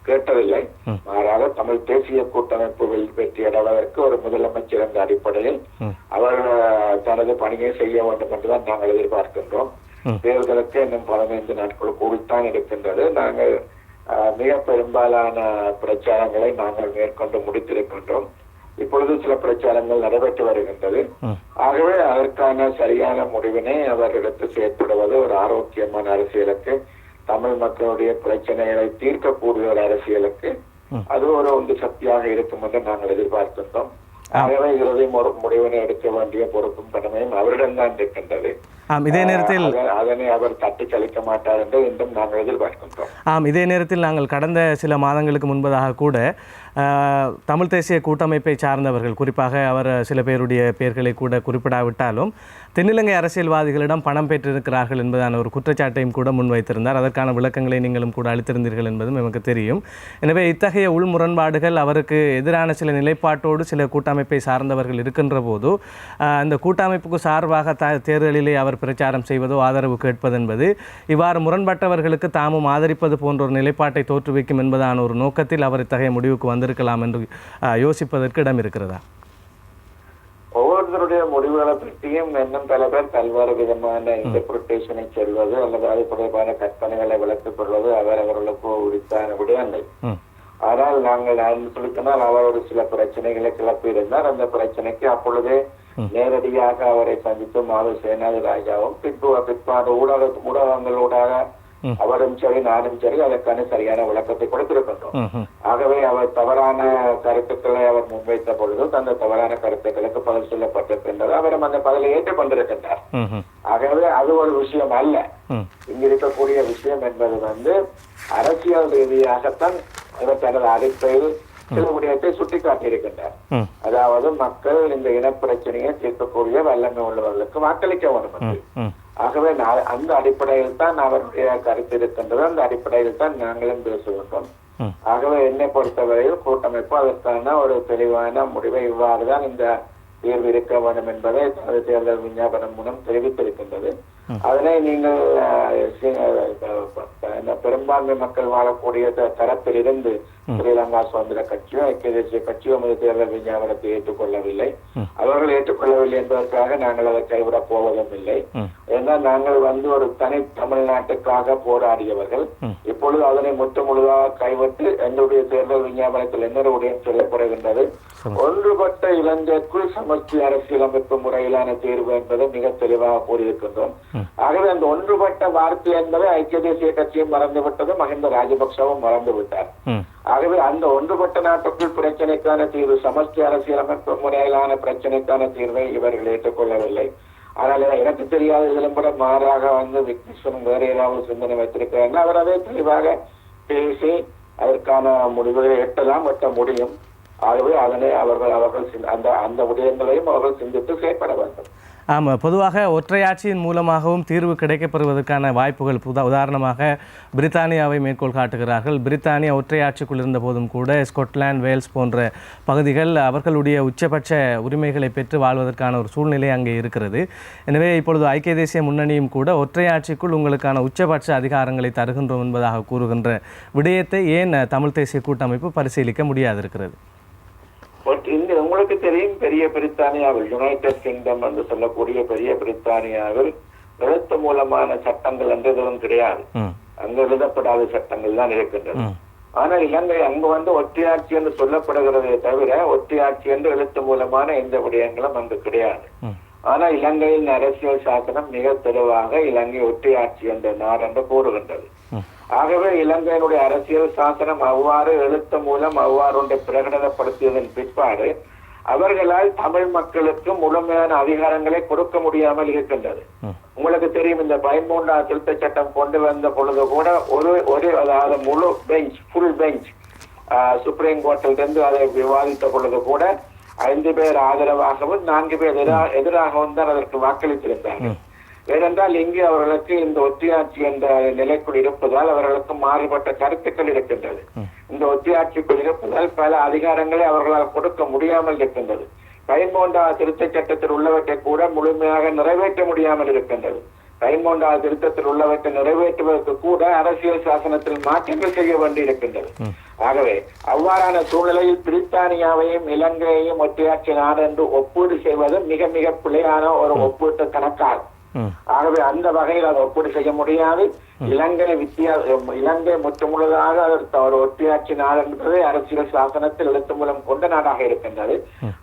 கேட்டதில்லை. மாறாக தமிழ் தேசிய கூட்டமைப்பு வெற்றியடைவதற்கு ஒரு முதலமைச்சர் என்ற அடிப்படையில் அவர் தனது பணியை செய்ய வேண்டும் என்றுதான் நாங்கள் எதிர்பார்க்கின்றோம். தேர்தலுக்கு இன்னும் 15 நாட்கள் கூடித்தான் இருக்கின்றது. நாங்கள் மிக பெரும்பாலான பிரச்சாரங்களை நாங்கள் மேற்கொண்டு முடித்திருக்கின்றோம். இப்பொழுது சில பிரச்சாரங்கள் நடைபெற்று வருகின்றது. ஆகவே அதற்கான சரியான முடிவினை அவர் எடுத்து செயற்படுவது ஒரு ஆரோக்கியமான அரசியலுக்கு, தமிழ் மக்களுடைய பிரச்சனைகளை தீர்க்கக்கூடிய ஒரு அரசியலுக்கு அது ஒரு உந்து சக்தியாக இருக்கும் என்று நாங்கள் எதிர்பார்க்கின்றோம். ஆகவே இறுதி முடிவினை எடுக்க வேண்டிய பொறுப்பும் கடமையும் அவரிடம்தான் இருக்கின்றது. இதே நேரத்தில் அதனை அவர் தட்டி கழிக்க மாட்டார் என்று இன்றும் நாங்கள் எதிர்பார்க்கின்றோம். இதே நேரத்தில் நாங்கள் கடந்த சில மாதங்களுக்கு முன்பதாக கூட தமிழ் தேசிய கூட்டமைப்பை சார்ந்தவர்கள், குறிப்பாக அவர் சில பேருடைய பெயர்களை கூட குறிப்பிடாவிட்டாலும் தென்னிலங்கை அரசியல்வாதிகளிடம் பணம் பெற்றிருக்கிறார்கள் என்பதான ஒரு குற்றச்சாட்டையும் கூட முன்வைத்திருந்தார். அதற்கான விளக்கங்களை நீங்களும் கூட அளித்திருந்தீர்கள் என்பதும் நமக்கு தெரியும். எனவே இத்தகைய உள் முரண்பாடுகள், அவருக்கு எதிரான சில நிலைப்பாட்டோடு சில கூட்டமைப்பை சார்ந்தவர்கள் இருக்கின்ற போது அந்த கூட்டமைப்புக்கு சார்பாக தேர்தலிலே அவர் பிரச்சாரம் செய்வதோ ஆதரவு கேட்பது என்பது இவ்வாறு முரண்பட்டவர்களுக்கு தாமும் ஆதரிப்பது போன்ற ஒரு நிலைப்பாட்டை தோற்றுவிக்கும் என்பதான ஒரு நோக்கத்தில் அவர் இத்தகைய முடிவுக்கு வந்திருக்கலாம் என்று யோசிப்பதற்கு இடம் இருக்கிறதா? ஒவ்வொருத்தருடைய முடிவுகளை பற்றியும் இன்னும் பல பேர் பல்வேறு விதமான இன்டர்பிரிட்டேஷனை சொல்வது அல்லது அது தொடர்பான கற்பனைகளை விளக்கிக் கொள்வது அவர்களுக்கு உரித்தான விடயங்கள். ஆனால் நாங்கள் சொல்லினால் அவர் ஒரு சில பிரச்சனைகளை கிளப்பியிருந்தார். அந்த பிரச்சனைக்கு அப்பொழுதே நேரடியாக அவரை சந்தித்து மாவு சேனாதி ராஜாவும் பிற்பாடு ஊடகங்களூடாக அவரும் சரி நானும் சரி அதற்கான சரியான விளக்கத்தை கொடுத்திருக்கின்றோம். ஆகவே அவர் தவறான கருத்துக்களை அவர் முன்வைத்த பொழுது அந்த தவறான கருத்துக்களுக்கு பதில் சொல்லப்பட்டிருக்கின்றது. அவரும் அந்த பதிலை ஏற்றுக்கொண்டிருக்கின்றார். ஆகவே அது ஒரு விஷயம் அல்ல. இங்க இருக்கக்கூடிய விஷயம் என்பது அரசியல் ரீதியாகத்தான் அவர் தனது அறிக்கையில் சில விடயத்தை சுட்டிக்காட்டியிருக்கின்றார். அதாவது மக்கள் இந்த இனப்பிரச்சனையை தீர்க்கக்கூடிய வல்லமை உள்ளவர்களுக்கு வாக்களிக்க வேண்டும். ஆகவே அந்த அடிப்படையில் தான் அவருடைய கருத்து இருக்கின்றது. அந்த அடிப்படையில் தான் நாங்களும் பேசுகின்றோம். ஆகவே என்னை பொறுத்தவரையில் கூட்டமைப்பு அதற்கான ஒரு தெளிவான முடிவை இவ்வாறுதான் இந்த தீர்வு இருக்க வேண்டும் என்பதை தனது தேர்தல் விஞ்ஞாபனம் மூலம் தெரிவித்திருக்கின்றது. அதனை நீங்கள் பெரும்பான்மை மக்கள் வாழக்கூடிய தரப்பில் இருந்து ஸ்ரீலங்கா சுதந்திர கட்சியோ ஐக்கிய தேசிய கட்சியோ தேர்தல் விஞ்ஞாபனத்தை ஏற்றுக்கொள்ளவில்லை. அவர்கள் ஏற்றுக்கொள்ளவில்லை என்பதற்காக நாங்கள் அதை கைவிடப் போவதும் இல்லை. ஏன்னா நாங்கள் ஒரு தனி தமிழ்நாட்டுக்காக போராடியவர்கள். இப்பொழுது அதனை முழுதாக கைவிட்டு எங்களுடைய தேர்தல் விஞ்ஞாபனத்தில் என்ன உடையம் சொல்லப்படுகின்றது, ஒன்றுபட்ட இலங்கைக்குள் சமஷ்டி அரசியலமைப்பு முறையிலான தீர்வு என்பதை மிக தெளிவாக கூறியிருக்கின்றோம். ஆகவே அந்த ஒன்றுபட்ட வார்த்தை என்பதை ஐக்கிய தேசிய கட்சியும் மறந்துவிட்டது, மஹிந்த ராஜபக்சவும் மறந்துவிட்டார். ஆகவே அந்த ஒன்றுபட்ட நாட்டுக்குள் பிரச்சனைக்கான தீர்வு, சமஷ்டி அரசியலமைப்பு முறையிலான பிரச்சனைக்கான தீர்வை இவர்கள் ஏற்றுக்கொள்ளவில்லை. ஆனால் எனக்கு தெரியாத இதிலும் கூட மாறாக வந்து விக்னேஸ்வரன் வேற ஏதாவது சிந்தனை வைத்திருக்கிறாங்க. அவர் அதை தெளிவாக பேசி அதற்கான முடிவுகளை எட்ட முடியும். ஆகவே அதனை அவர்கள் அந்த விடயங்களையும் அவர்கள் சிந்தித்து செயற்பட வேண்டும். ஆமாம், பொதுவாக ஒற்றையாட்சியின் மூலமாகவும் தீர்வு கிடைக்கப்பெறுவதற்கான வாய்ப்புகள் உதாரணமாக பிரித்தானியாவை மேற்கோள் காட்டுகிறார்கள். பிரித்தானியா ஒற்றையாட்சிக்குள் இருந்த போதும் கூட ஸ்கொட்லாந்து, வேல்ஸ் போன்ற பகுதிகள் அவர்களுடைய உச்சபட்ச உரிமைகளை பெற்று வாழ்வதற்கான ஒரு சூழ்நிலை அங்கே இருக்கிறது. எனவே இப்பொழுது ஐக்கிய தேசிய முன்னணியும் கூட ஒற்றையாட்சிக்குள் உங்களுக்கான உச்சபட்ச அதிகாரங்களை தருகின்றோம் என்பதாக கூறுகின்ற விடயத்தை ஏன் தமிழ் தேசிய கூட்டமைப்பு பரிசீலிக்க முடியாது இருக்கிறது? உங்களுக்கு தெரியும், பெரிய பிரித்தானியாவில் யுனைடெட் கிங்டம் என்று சொல்லக்கூடிய பெரிய பிரித்தானியாவில் எழுத்து மூலமான சட்டங்கள் என்று எதுவும் கிடையாது. அங்கு எழுதப்படாத சட்டங்கள் தான் இருக்கின்றது. ஆனால் இலங்கை அங்கு வந்து ஒற்றையாட்சி என்று சொல்லப்படுகிறதே தவிர ஒற்றையாட்சி என்று எழுத்து மூலமான எந்த விடயங்களும் அங்கு கிடையாது. ஆனால் இலங்கையின் அரசியல் சாசனம் மிக தெளிவாக இலங்கை ஒற்றையாட்சி என்ற நாடு என்று கூறுகின்றது. ஆகவே இலங்கையினுடைய அரசியல் சாசனம் அவ்வாறு எழுத்து மூலம் அவ்வாறு ஒன்றை பிரகடனப்படுத்தியதன் பிற்பாடு அவர்களால் தமிழ் மக்களுக்கு முழுமையான அதிகாரங்களை கொடுக்க முடியாமல் இருக்கின்றது. உங்களுக்கு தெரியும், இந்த 13ஆம் திருத்த சட்டம் கொண்டு வந்த பொழுது கூட ஒரு அதாவது முழு பெஞ்ச், ஃபுல் பெஞ்ச் சுப்ரீம் கோர்ட்டிலிருந்து அதை விவாதித்த பொழுது கூட 5 பேர் ஆதரவாகவும் 4 பேர் எதிராகவும் தான் அதற்கு வாக்களித்திருந்தார்கள். ஏனென்றால் இங்கு அவர்களுக்கு இந்த ஒற்றையாட்சி என்ற நிலைக்குள் இருப்பதால் அவர்களுக்கு மாறுபட்ட கருத்துக்கள் இருக்கின்றது. இந்த ஒற்றையாட்சிக்குள் இருப்பதால் பல அதிகாரங்களை அவர்களால் கொடுக்க முடியாமல் இருக்கின்றது. 13ஆம் திருத்த சட்டத்தில் உள்ளவற்றை கூட முழுமையாக நிறைவேற்ற முடியாமல் இருக்கின்றது. 13ஆம் திருத்தத்தில் உள்ளவற்றை நிறைவேற்றுவதற்கு கூட அரசியல் சாசனத்தில் மாற்றங்கள் செய்ய வேண்டி இருக்கின்றது. ஆகவே அவ்வாறான சூழ்நிலையில் பிரித்தானியாவையும் இலங்கையையும் ஒற்றையாட்சி நாடு என்று ஒப்பீடு செய்வது மிக மிக பிழையான ஒரு ஒப்பீட்டு கணக்காகும். ஆகவே அந்த வகையில் அதை ஒப்பீடு செய்ய முடியாது. இலங்கை முற்றுமுழுதாக ஒரு ஒற்றையாட்சி நாடு என்பது அரசியல் சாசனத்தில் எழுத்து மூலம் கொண்ட நாடாக இருக்கின்றது.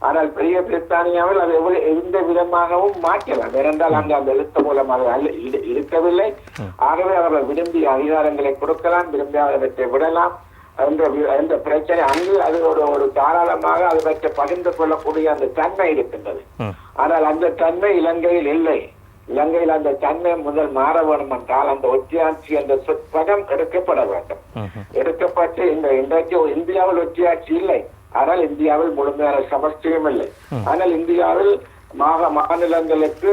ஆனால் பெரிய பிரித்தானியாவில் அது எந்த விதமாகவும் மாற்றலாம். ஏனென்றால் அங்கு அந்த எழுத்து மூலம் அது இருக்கவில்லை. ஆகவே அவர்கள் விரும்பிய அதிகாரங்களை கொடுக்கலாம், விரும்பியவற்றை விடலாம் என்ற பிரச்சனை அங்கு அது ஒரு தாராளமாக அதை பற்றி பகிர்ந்து கொள்ளக்கூடிய அந்த தன்மை இருக்கின்றது. ஆனால் அந்த தன்மை இலங்கையில் இல்லை. இலங்கையில் அந்த தன்மை முதல் மாற வேண்டும் என்றால் அந்த ஒற்றையாட்சி என்ற சொற்பதம் எடுக்கப்பட வேண்டும். எடுக்கப்பட்டு இன்றைக்கு இந்தியாவில் ஒற்றையாட்சி இல்லை. ஆனால் இந்தியாவில் முழுமையான சமஸ்டியும் இல்லை. ஆனால் இந்தியாவில் மாநிலங்களுக்கு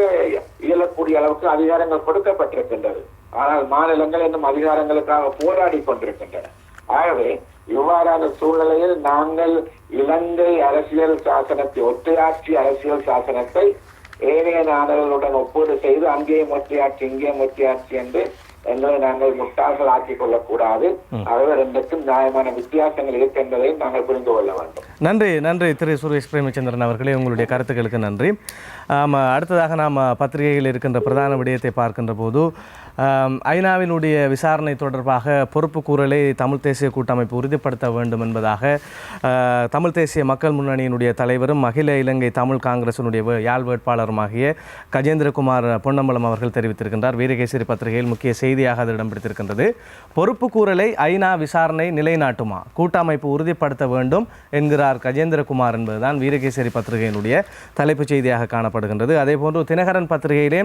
இயலக்கூடிய அளவுக்கு அதிகாரங்கள் கொடுக்கப்பட்டிருக்கின்றது. ஆனால் மாநிலங்கள் இன்னும் அதிகாரங்களுக்காக போராடி கொண்டிருக்கின்றன. ஆகவே இவ்வாறான சூழ்நிலையில் நாங்கள் இலங்கை அரசியல் சாசனத்தை, ஒற்றையாட்சி அரசியல் சாசனத்தை ஏனைய நாடுகளுடன் ஒப்பீடு செய்து அங்கேயும் ஒற்றையாட்சி இங்கேயும் ஒற்றையாட்சி என்று எங்களை நாங்கள் முட்டாள்கள் ஆக்கிக் கொள்ளக்கூடாது. ஆகவே ரெண்டுக்கும் நியாயமான வித்தியாசங்கள் இருக்கின்றதை நாங்கள் புரிந்து கொள்ள வேண்டும். நன்றி திரு சுரேஷ் பிரேமச்சந்திரன் அவர்களே, உங்களுடைய கருத்துக்களுக்கு நன்றி. அடுத்ததாக நாம் பத்திரிகையில் இருக்கின்ற பிரதான விடயத்தை பார்க்கின்ற போது ஐநாவினுடைய விசாரணை தொடர்பாக பொறுப்பு கூறலை தமிழ் தேசிய கூட்டமைப்பு உறுதிப்படுத்த வேண்டும் என்பதாக தமிழ் தேசிய மக்கள் முன்னணியினுடைய தலைவரும் அகில இலங்கை தமிழ் காங்கிரசினுடைய யாழ் வேட்பாளருமாகிய கஜேந்திரகுமார் பொன்னம்பலம் அவர்கள் தெரிவித்திருக்கின்றார். வீரகேசரி பத்திரிகையில் முக்கிய செய்தியாக அது இடம் பிடித்திருக்கின்றது. பொறுப்பு கூறலை ஐநா விசாரணை நிலைநாட்டுமா, கூட்டமைப்பு உறுதிப்படுத்த வேண்டும் என்கிறார் கஜேந்திரகுமார் என்பதுதான் வீரகேசரி பத்திரிகையினுடைய தலைப்புச் செய்தியாக காணப்படுகின்றது. அதேபோன்று தினகரன் பத்திரிகையிலே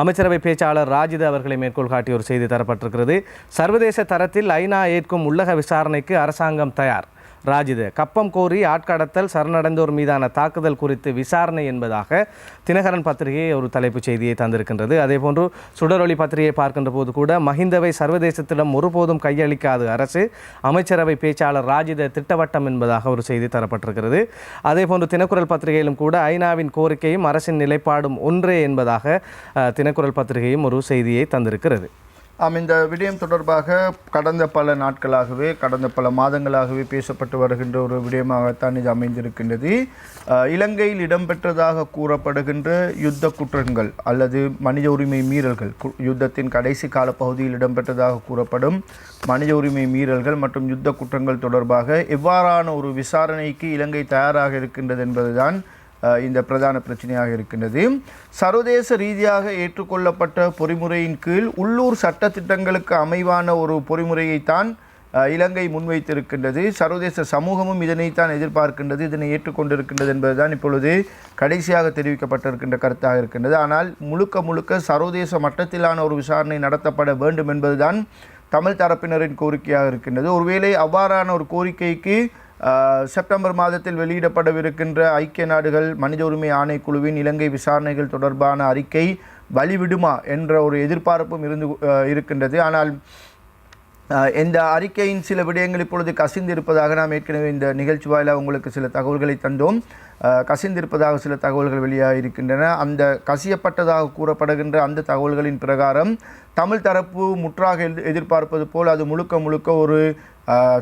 அமைச்சரவை பேச்சாளர் ராஜித அவர்களை மேற்கோள் காட்டிய ஒரு செய்தி தரப்பட்டிருக்கிறது. சர்வதேச தரத்தில் ஐநா ஏற்கும் உள்ளக விசாரணைக்கு அரசாங்கம் தயார். ராஜித கப்பம் கோரி ஆட்கடத்தல், சரணடைந்தோர் மீதான தாக்குதல் குறித்து விசாரணை என்பதாக தினகரன் பத்திரிகை ஒரு தலைப்புச் செய்தியை தந்திருக்கின்றது. அதேபோன்று சுடரொளி பத்திரிகையை பார்க்கின்ற போது கூட மஹிந்தவை சர்வதேசத்திடம் ஒருபோதும் கையளிக்காது அரசு, அமைச்சரவை பேச்சாளர் ராஜித திட்டவட்டம் என்பதாக ஒரு செய்தி தரப்பட்டிருக்கிறது. அதேபோன்று தினக்குரல் பத்திரிகையிலும் கூட ஐநாவின் கோரிக்கையும் அரசின் நிலைப்பாடும் ஒன்றே என்பதாக தினக்குரல் பத்திரிகையும் ஒரு செய்தியை தந்திருக்கிறது. இந்த விடயம் தொடர்பாக கடந்த பல நாட்களாகவே, கடந்த பல மாதங்களாகவே பேசப்பட்டு வருகின்ற ஒரு விடயமாகத்தான் இது அமைந்திருக்கின்றது. இலங்கையில் இடம்பெற்றதாக கூறப்படுகின்ற யுத்த குற்றங்கள் அல்லது மனித உரிமை மீறல்கள், யுத்தத்தின் கடைசி கால பகுதியில் இடம்பெற்றதாக கூறப்படும் மனித உரிமை மீறல்கள் மற்றும் யுத்த குற்றங்கள் தொடர்பாக எவ்வாறான ஒரு விசாரணைக்கு இலங்கை தயாராக இருக்கின்றது என்பதுதான் இந்த பிரதான பிரச்சனையாக இருக்கின்றது. சர்வதேச ரீதியாக ஏற்றுக்கொள்ளப்பட்ட பொறிமுறையின் கீழ் உள்ளூர் சட்டத்திட்டங்களுக்கு அமைவான ஒரு பொறிமுறையைத்தான் இலங்கை முன்வைத்திருக்கின்றது. சர்வதேச சமூகமும் இதனைத்தான் எதிர்பார்க்கின்றது, இதனை ஏற்றுக்கொண்டிருக்கின்றது என்பதுதான் இப்பொழுது கடைசியாக தெரிவிக்கப்பட்டிருக்கின்ற கருத்தாக இருக்கின்றது. ஆனால் முழுக்க சர்வதேச மட்டத்திலான ஒரு விசாரணை நடத்தப்பட வேண்டும் என்பதுதான் தமிழ் தரப்பினரின் கோரிக்கையாக இருக்கின்றது. ஒருவேளை அவ்வாறான ஒரு கோரிக்கைக்கு செப்டம்பர் மாதத்தில் வெளியிடப்படவிருக்கின்ற ஐக்கிய நாடுகள் மனித உரிமை ஆணைக்குழுவின் இலங்கை விசாரணைகள் தொடர்பான அறிக்கை வழிவிடுமா என்ற ஒரு எதிர்பார்ப்பும் இருக்கின்றது. ஆனால் இந்த அறிக்கையின் சில விடயங்கள் இப்பொழுது கசிந்திருப்பதாக நாம் ஏற்கனவே இந்த நிகழ்ச்சி வாயிலாக உங்களுக்கு சில தகவல்களை தந்தோம். கசிந்திருப்பதாக சில தகவல்கள் வெளியாக இருக்கின்றன. அந்த கசியப்பட்டதாக கூறப்படுகின்ற அந்த தகவல்களின் பிரகாரம் தமிழ் தரப்பு முற்றாக எதிர்பார்ப்பது போல் அது முழுக்க ஒரு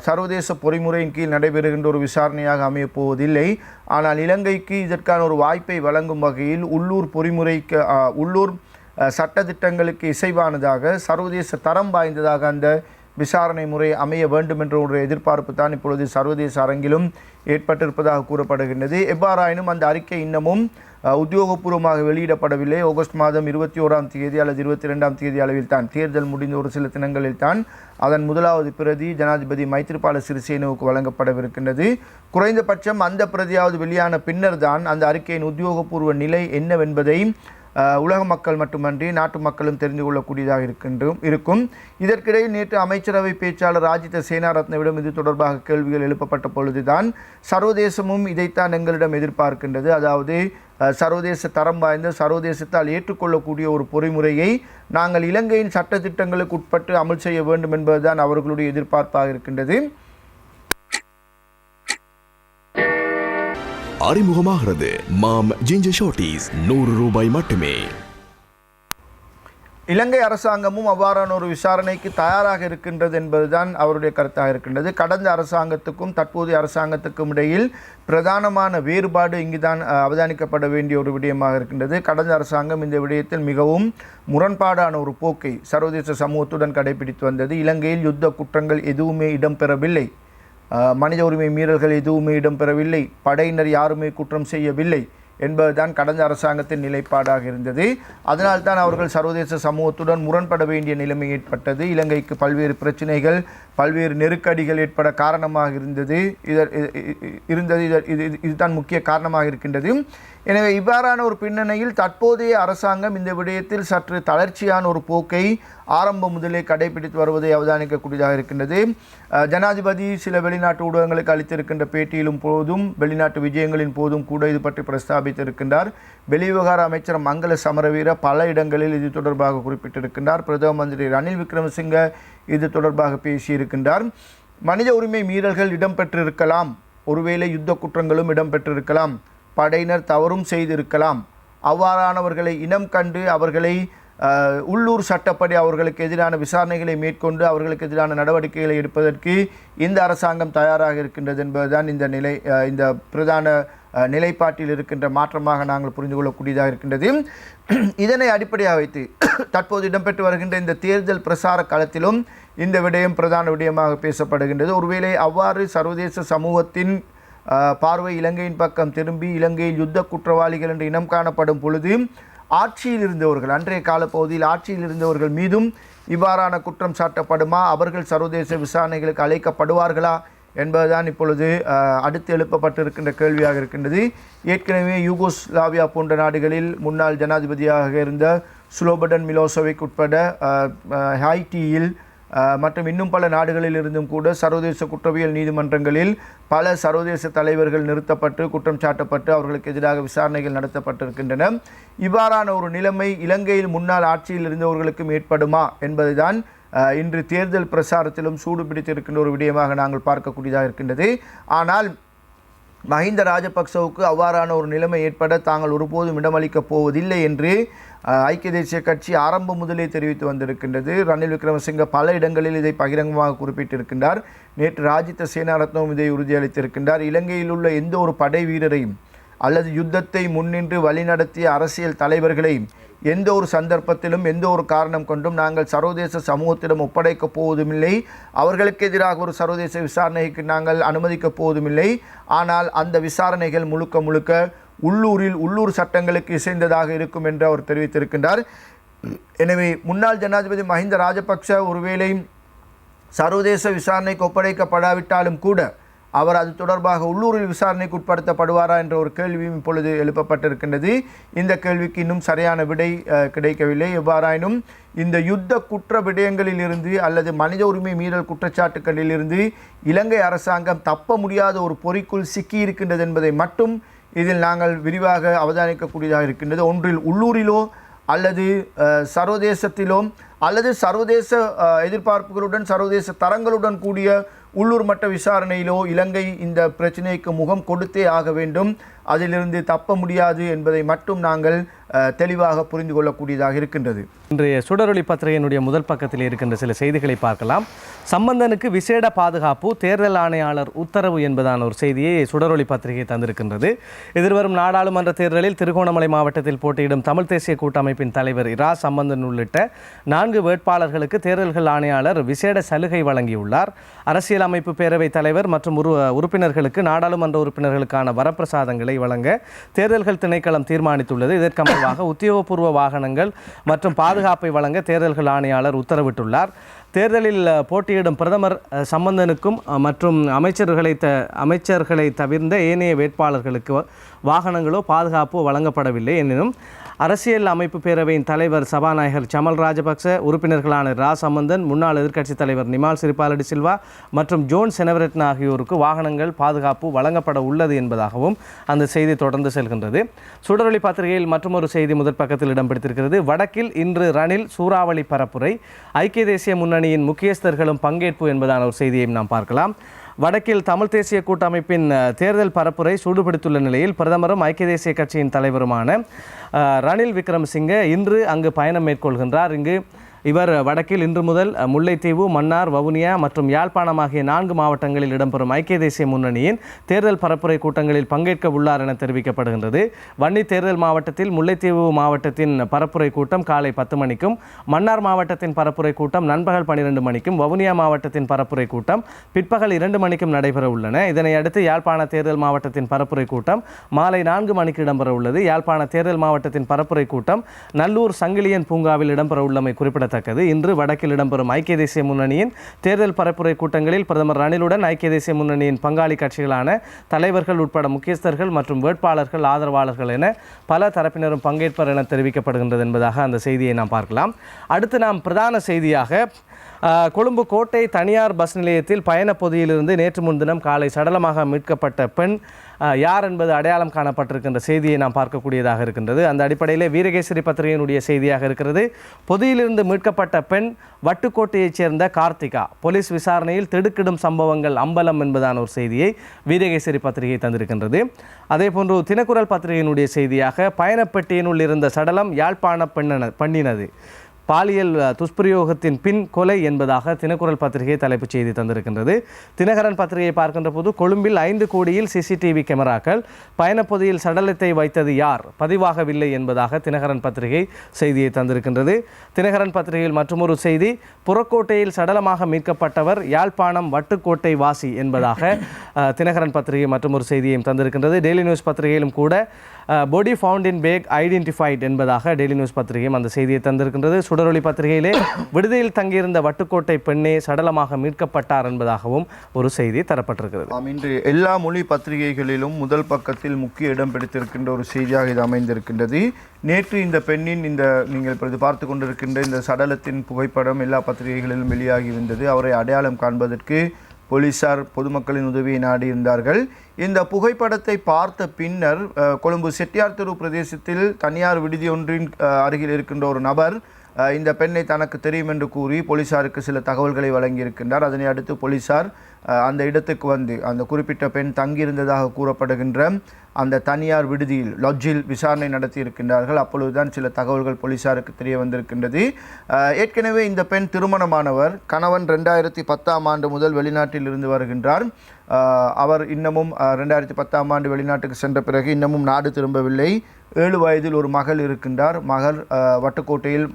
சர்வதேச பொறிமுறையின் கீழ் நடைபெறுகின்ற ஒரு விசாரணையாக அமையப் போவதில்லை. ஆனால் இலங்கைக்கு இதற்கான ஒரு வாய்ப்பை வழங்கும் வகையில் உள்ளூர் சட்டத்திட்டங்களுக்கு இசைவானதாக சர்வதேச தரம் வாய்ந்ததாக அந்த விசாரணை முறை அமைய வேண்டும் என்ற ஒரு எதிர்பார்ப்பு தான் இப்பொழுது சர்வதேச அரங்கிலும் ஏற்பட்டிருப்பதாக கூறப்படுகின்றது. எவ்வாறாயினும் அந்த அறிக்கை இன்னமும் உத்தியோகபூர்வமாக வெளியிடப்படவில்லை. ஆகஸ்ட் மாதம் 21ஆம் தேதி அல்லது 22ஆம் தேதி அளவில் தான், தேர்தல் முடிந்த ஒரு சில தினங்களில் தான் அதன் முதலாவது பிரதி ஜனாதிபதி மைத்ரிபால சிறிசேனவுக்கு வழங்கப்படவிருக்கின்றது. குறைந்தபட்சம் அந்த பிரதியாவது வெளியான பின்னர் தான் அந்த அறிக்கையின் உத்தியோகபூர்வ நிலை என்னவென்பதை உலக மக்கள் மட்டுமன்றி நாட்டு மக்களும் தெரிந்து கொள்ளக்கூடியதாக இருக்கும். இதற்கிடையில் நேற்று அமைச்சரவை பேச்சாளர் ராஜித சேனாரத்னவிடம் இது தொடர்பாக கேள்விகள் எழுப்பப்பட்ட பொழுதுதான் சர்வதேசமும் இதைத்தான் எங்களிடம் எதிர்பார்க்கின்றது. அதாவது சர்வதேச தரம் வாய்ந்த சர்வதேசத்தால் ஏற்றுக்கொள்ளக்கூடிய ஒரு பொறிமுறையை நாங்கள் இலங்கையின் சட்டத்திட்டங்களுக்கு உட்பட்டு அமல் செய்ய வேண்டும் என்பதுதான் அவர்களுடைய எதிர்பார்ப்பாக இருக்கின்றது. அறிமுகமாகிறது மாம் ஜிஞ்சர் ஷார்ட்டீஸ், 100 ரூபாய் மட்டுமே. இலங்கை அரசாங்கமும் அவ்வாறான ஒரு விசாரணைக்கு தயாராக இருக்கின்றது என்பதுதான் அவருடைய கருத்தாக இருக்கின்றது. கடந்த அரசாங்கத்துக்கும் தற்போதைய அரசாங்கத்துக்கும் இடையில் பிரதானமான வேறுபாடு இங்குதான் அவதானிக்கப்பட வேண்டிய ஒரு விடயமாக இருக்கின்றது. கடந்த அரசாங்கம் இந்த விடயத்தில் மிகவும் முரண்பாடான ஒரு போக்கை சர்வதேச சமூகத்துடன் கடைபிடித்து வந்தது. இலங்கையில் யுத்த குற்றங்கள் எதுவுமே இடம்பெறவில்லை, மனித உரிமை மீறல்கள் எதுவுமே இடம்பெறவில்லை, படையினர் யாருமே குற்றம் செய்யவில்லை என்பதுதான் கடந்த அரசாங்கத்தின் நிலைப்பாடாக இருந்தது. அதனால்தான் அவர்கள் சர்வதேச சமூகத்துடன் முரண்பட வேண்டிய நிலைமை ஏற்பட்டது. இலங்கைக்கு பல்வேறு பிரச்சனைகள், பல்வேறு நெருக்கடிகள் ஏற்பட காரணமாக இதுதான் முக்கிய காரணமாக இருக்கின்றது. எனவே இவ்வாறான ஒரு பின்னணியில் தற்போதைய அரசாங்கம் இந்த விடயத்தில் சற்று தளர்ச்சியான ஒரு போக்கை ஆரம்பம் முதலே கடைபிடித்து வருவதை அவதானிக்கக்கூடியதாக இருக்கின்றது. ஜனாதிபதி சில வெளிநாட்டு ஊடகங்களுக்கு அளித்திருக்கின்ற பேட்டியிலும் போதும் வெளிநாட்டு விஜயங்களின் போதும் கூட இது பற்றி பிரஸ்தாபித்திருக்கின்றார். வெளிவிவகார அமைச்சர் மங்கள சமரவீர பல இடங்களில் இது தொடர்பாக குறிப்பிட்டிருக்கின்றார். பிரதம மந்திரி ரணில் விக்ரமசிங்க இது தொடர்பாக பேசியிருக்கின்றார். மனித உரிமை மீறல்கள் இடம்பெற்றிருக்கலாம், ஒருவேளை யுத்த குற்றங்களும் இடம்பெற்றிருக்கலாம், படையினர் தவறும் செய்திருக்கலாம். அவ்வாறானவர்களை இனம் கண்டு அவர்களை உள்ளூர் சட்டப்படி அவர்களுக்கு எதிரான விசாரணைகளை மேற்கொண்டு அவர்களுக்கு எதிரான நடவடிக்கைகளை எடுப்பதற்கு இந்த அரசாங்கம் தயாராக இருக்கின்றது என்பதுதான் இந்த பிரதான நிலைப்பாட்டில் இருக்கின்ற மாற்றமாக நாங்கள் புரிந்து கொள்ளக்கூடியதாக இருக்கின்றது. இதனை அடிப்படையாக வைத்து தற்போது இடம்பெற்று வருகின்ற இந்த தேர்தல் பிரசார களத்திலும் இந்த விடயம் பிரதான விடயமாக பேசப்படுகின்றது. ஒருவேளை அவ்வாறு சர்வதேச சமூகத்தின் பார்வை இலங்கையின் பக்கம் திரும்பி இலங்கையில் யுத்த குற்றவாளிகள் என்று இனம் காணப்படும் பொழுது ஆட்சியில் இருந்தவர்கள், அன்றைய காலப்பகுதியில் ஆட்சியில் இருந்தவர்கள் மீதும் இவ்வாறான குற்றம் சாட்டப்படுமா, அவர்கள் சர்வதேச விசாரணைகளுக்கு அழைக்கப்படுவார்களா என்பதுதான் இப்பொழுது அடுத்து எழுப்பப்பட்டிருக்கின்ற கேள்வியாக இருக்கின்றது. ஏற்கனவே யூகோஸ்லாவியா போன்ற நாடுகளில் முன்னாள் ஜனாதிபதியாக இருந்த ஸ்லோபடன் மிலோசெவிக் உட்பட ஹைட்டியில் மற்றும் இன்னும் பல நாடுகளில் இருந்தும் கூட சர்வதேச குற்றவியல் நீதிமன்றங்களில் பல சர்வதேச தலைவர்கள் நிறுத்தப்பட்டு குற்றம் சாட்டப்பட்டு அவர்களுக்கு எதிராக விசாரணைகள் நடத்தப்பட்டிருக்கின்றன. இவ்வாறான ஒரு நிலைமை இலங்கையில் முன்னாள் ஆட்சியில் இருந்தவர்களுக்கும் ஏற்படுமா என்பதுதான் இன்று தேர்தல் பிரசாரத்திலும் சூடு பிடித்திருக்கின்ற ஒரு விடயமாக நாங்கள் பார்க்கக்கூடியதாக இருக்கின்றது. ஆனால் மஹிந்த ராஜபக்சவுக்கு அவ்வாறான ஒரு நிலைமை ஏற்பட தாங்கள் ஒருபோதும் இடமளிக்கப் போவதில்லை என்று ஐக்கிய தேசிய கட்சி ஆரம்பம் முதலே தெரிவித்து வந்திருக்கின்றது. ரணில் விக்ரமசிங்க பல இடங்களில் இதை பகிரங்கமாக குறிப்பிட்டிருக்கின்றார். நேற்று ராஜித சேனாரத்னவும் இதை உறுதியளித்திருக்கின்றார். இலங்கையில் உள்ள எந்த ஒரு படை வீரரையும் அல்லது யுத்தத்தை முன்னின்று வழிநடத்திய அரசியல் தலைவர்களையும் எந்த ஒரு சந்தர்ப்பத்திலும் எந்த ஒரு காரணம் கொண்டும் நாங்கள் சர்வதேச சமூகத்திடம் ஒப்படைக்கப் போவதுமில்லை, அவர்களுக்கு எதிராக ஒரு சர்வதேச விசாரணைக்கு நாங்கள் அனுமதிக்கப் போவதுமில்லை. ஆனால் அந்த விசாரணைகள் முழுக்க உள்ளூர் சட்டங்களுக்கு இசைந்ததாக இருக்கும் என்று அவர் தெரிவித்திருக்கின்றார். எனவே முன்னாள் ஜனாதிபதி மஹிந்த ராஜபக்ஷ ஒருவேளை சர்வதேச விசாரணைக்கு ஒப்படைக்கப்படாவிட்டாலும் கூட அவர் அது தொடர்பாக உள்ளூரில் விசாரணைக்கு உட்படுத்தப்படுவாரா என்ற ஒரு கேள்வியும் இப்பொழுது எழுப்பப்பட்டிருக்கின்றது. இந்த கேள்விக்கு இன்னும் சரியான விடை கிடைக்கவில்லை. எவ்வாறாயினும் இந்த யுத்த குற்ற விடயங்களில் இருந்து அல்லது மனித உரிமை மீறல் குற்றச்சாட்டுகளில் இருந்து இலங்கை அரசாங்கம் தப்ப முடியாத ஒரு பொறிக்குள் சிக்கியிருக்கின்றது என்பதை மட்டும் இதில் நாங்கள் விரிவாக அவதானிக்கக்கூடியதாக இருக்கின்றது. ஒன்றில் உள்ளூரிலோ அல்லது சர்வதேசத்திலோ அல்லது சர்வதேச எதிர்பார்ப்புகளுடன் சர்வதேச தரங்களுடன் கூடிய உள்ளூர் மட்ட விசாரணையிலோ இலங்கை இந்த பிரச்சனைக்கு முகம் கொடுத்தே ஆக வேண்டும், அதிலிருந்து தப்ப முடியாது என்பதை மட்டும் நாங்கள் தெளிவாக புரிந்து கொள்ளக்கூடியதாக இருக்கின்றது. இன்றைய சுடரொளி பத்திரிகையினுடைய முதல் பக்கத்தில் இருக்கின்ற சில செய்திகளை பார்க்கலாம். சம்பந்தனுக்கு விசேட பாதுகாப்பு, தேர்தல் ஆணையாளர் உத்தரவு என்பதான ஒரு செய்தியை சுடரொளி பத்திரிகை தந்திருக்கின்றது. எதிர்வரும் நாடாளுமன்ற தேர்தலில் திருகோணமலை மாவட்டத்தில் போட்டியிடும் தமிழ் தேசிய கூட்டமைப்பின் தலைவர் இரா சம்பந்தன் உள்ளிட்ட 4 வேட்பாளர்களுக்கு தேர்தல்கள் ஆணையாளர் விசேட சலுகை வழங்கியுள்ளார். அரசியல் அமைப்பு பேரவைத் தலைவர் மற்றும் உறுப்பினர்களுக்கு நாடாளுமன்ற உறுப்பினர்களுக்கான வரப்பிரசாதங்களை வழங்க தேர்தல்கள் திணைக்களம் தீர்மானித்துள்ளது. இதற்கமைவாக உத்தியோகபூர்வ வாகனங்கள் மற்றும் பாதுகாப்பை வழங்க தேர்தல்கள் ஆணையாளர் உத்தரவிட்டுள்ளார். தேர்தலில் போட்டியிடும் பிரதமர் சம்பந்தனுக்கும் மற்றும் அமைச்சர்களை தவிர்ந்த ஏனைய வேட்பாளர்களுக்கு வாகனங்களோ பாதுகாப்போ வழங்கப்படவில்லை. எனினும் அரசியல் அமைப்பு பேரவையின் தலைவர் சபாநாயகர் சமல் ராஜபக்ச, உறுப்பினர்களான ரா சம்பந்தன், முன்னாள் எதிர்க்கட்சித் தலைவர் நிமால் சிறிபாலடி சில்வா மற்றும் ஜோன் செனவரத்ன ஆகியோருக்கு வாகனங்கள் பாதுகாப்பு வழங்கப்பட உள்ளது என்பதாகவும் அந்த செய்தி தொடர்ந்து செல்கின்றது. சுடரொளி பத்திரிகையில் மற்றொரு செய்தி முதற் பக்கத்தில் இடம் பிடித்திருக்கிறது. வடக்கில் இன்று ரணில் சூறாவளி பரப்புரை, ஐக்கிய தேசிய முன்னணியின் முக்கியஸ்தர்களும் பங்கேற்பு என்பதான ஒரு செய்தியையும் நாம் பார்க்கலாம். வடக்கில் தமிழ் தேசிய கூட்டமைப்பின் தேர்தல் பரப்புரை சூடுபிடித்துள்ள நிலையில் பிரதமரும் ஐக்கிய தேசிய கட்சியின் தலைவருமான ரணில் விக்ரமசிங்கே இன்று அங்கு பயணம் மேற்கொள்கின்றார். இவர் வடக்கில் இன்று முதல் முல்லைத்தீவு, மன்னார், வவுனியா மற்றும் யாழ்ப்பாணம் ஆகிய 4 மாவட்டங்களில் இடம்பெறும் ஐக்கிய தேசிய முன்னணியின் தேர்தல் பரப்புரை கூட்டங்களில் பங்கேற்க உள்ளார் என தெரிவிக்கப்படுகின்றது. வன்னி தேர்தல் மாவட்டத்தில் முல்லைத்தீவு மாவட்டத்தின் பரப்புரை கூட்டம் காலை 10 மணிக்கும், மன்னார் மாவட்டத்தின் பரப்புரை கூட்டம் நண்பகல் 12 மணிக்கும், வவுனியா மாவட்டத்தின் பரப்புரை கூட்டம் பிற்பகல் 2 மணிக்கும் நடைபெற உள்ளன. இதனை அடுத்து யாழ்ப்பாண தேர்தல் மாவட்டத்தின் பரப்புரை கூட்டம் மாலை 4 மணிக்கு இடம்பெற உள்ளது. யாழ்ப்பாண தேர்தல் மாவட்டத்தின் பரப்புரை கூட்டம் நல்லூர் சங்கிலியன் பூங்காவில் இடம்பெற உள்ளமை குறிப்பிடத்தக்கது. இன்று வடக்கில் இடம்பெறும் ஐக்கிய தேசிய முன்னணியின் தேர்தல் பரப்புரை கூட்டங்களில் பிரதமர் ரணிலுடன் ஐக்கிய தேசிய முன்னணியின் பங்காளி கட்சிகளான தலைவர்கள் உட்பட முக்கியஸ்தர்கள் மற்றும் வேட்பாளர்கள், ஆதரவாளர்கள் என பல தரப்பினரும் பங்கேற்பர் என தெரிவிக்கப்படுகின்றது என்பதாக அந்த செய்தியை நாம் பார்க்கலாம். அடுத்து நாம் பிரதான செய்தியாக கொழும்பு கோட்டை தனியார் பஸ் நிலையத்தில் பயண பொதியிலிருந்து நேற்று முன்தினம் காலை சடலமாக மீட்கப்பட்ட பெண் யார் என்பது அடையாளம் காணப்பட்டிருக்கின்ற செய்தியை நாம் பார்க்கக்கூடியதாக இருக்கின்றது. அந்த அடிப்படையிலே வீரகேசரி பத்திரிகையினுடைய செய்தியாக இருக்கிறது. பொதியிலிருந்து மீட்கப்பட்ட பெண் வட்டுக்கோட்டையைச் சேர்ந்த கார்த்திகா. போலீஸ் விசாரணையில் திடுக்கிடும் சம்பவங்கள் அம்பலம் என்பதான ஒரு செய்தியை வீரகேசரி பத்திரிகை தந்திருக்கின்றது. அதேபோன்று தினக்குரல் பத்திரிகையினுடைய செய்தியாக பயணப்பெட்டியினுள் இருந்த சடலம் யாழ்ப்பாண பெண்ணினது, பாலியல் துஷ்பிரயோகத்தின் பின் கொலை என்பதாக தினக்குரல் பத்திரிகை தலைப்புச் செய்தி தந்திருக்கின்றது. தினகரன் பத்திரிகையை பார்க்கின்ற போது கொழும்பில் 5 கோடியில் சிசிடிவி கேமராக்கள், பயணப்பொதியில் சடலத்தை வைத்தது யார், பதிவாகவில்லை என்பதாக தினகரன் பத்திரிகை செய்தியை தந்திருக்கின்றது. தினகரன் பத்திரிகையில் மற்றொரு செய்தி, புறக்கோட்டையில் சடலமாக மீட்கப்பட்டவர் யாழ்ப்பாணம் வட்டுக்கோட்டை வாசி என்பதாக தினகரன் பத்திரிகை மற்றொரு செய்தியையும் தந்திருக்கின்றது. டெய்லி நியூஸ் பத்திரிகையிலும் கூட பாடி ஃபவுண்ட் இன் பேக் ஐடென்டிஃபைட் என்பதாக டெய்லி நியூஸ் பத்திரிகையும் அந்த செய்தியை தந்திருக்கின்றது. சுடரொளி பத்திரிகையிலே விடுதியில் தங்கியிருந்த வட்டுக்கோட்டை பெண்ணே சடலமாக மீட்கப்பட்டார் என்பதாகவும் ஒரு செய்தி தரப்பட்டிருக்கிறது. இன்று எல்லா மொழி பத்திரிகைகளிலும் முதல் பக்கத்தில் முக்கிய இடம் பிடித்திருக்கின்ற ஒரு செய்தியாக இது அமைந்திருக்கின்றது. நேற்று இந்த பெண்ணின் நீங்கள் இப்பொழுது பார்த்து கொண்டிருக்கின்ற இந்த சடலத்தின் புகைப்படம் எல்லா பத்திரிகைகளிலும் வெளியாகி இருந்தது. அவரை அடையாளம் காண்பதற்கு போலீசார் பொதுமக்களின் உதவியை நாடியிருந்தார்கள். இந்த புகைப்படத்தை பார்த்த பின்னர் கொழும்பு செட்டியார் தெரு பிரதேசத்தில் தனியார் விடுதி ஒன்றின் அருகில் இருக்கின்ற ஒரு நபர் இந்த பெண்ணை தனக்கு தெரியும் என்று கூறி போலீசாருக்கு சில தகவல்களை வழங்கியிருக்கின்றார். அதனை அடுத்து போலீசார் அந்த இடத்துக்கு வந்து அந்த குறிப்பிட்ட பெண் தங்கியிருந்ததாக கூறப்படுகின்ற அந்த தனியார் விடுதியில் லாட்ஜில் விசாரணை நடத்தி இருக்கின்றார்கள். அப்பொழுதுதான் சில தகவல்கள் போலீசாருக்கு தெரிய வந்திருக்கின்றது. ஏற்கனவே இந்த பெண் திருமணமானவர், கணவன் 2010ஆம் ஆண்டு முதல் வெளிநாட்டில் இருந்து வருகின்றார். அவர் இன்னமும் 2010ஆம் ஆண்டு வெளிநாட்டுக்கு சென்ற பிறகு இன்னமும் நாடு திரும்பவில்லை. 7 வயதில் ஒரு மகள் இருக்கின்றார். மகள் வட்டுக்கோட்டையில்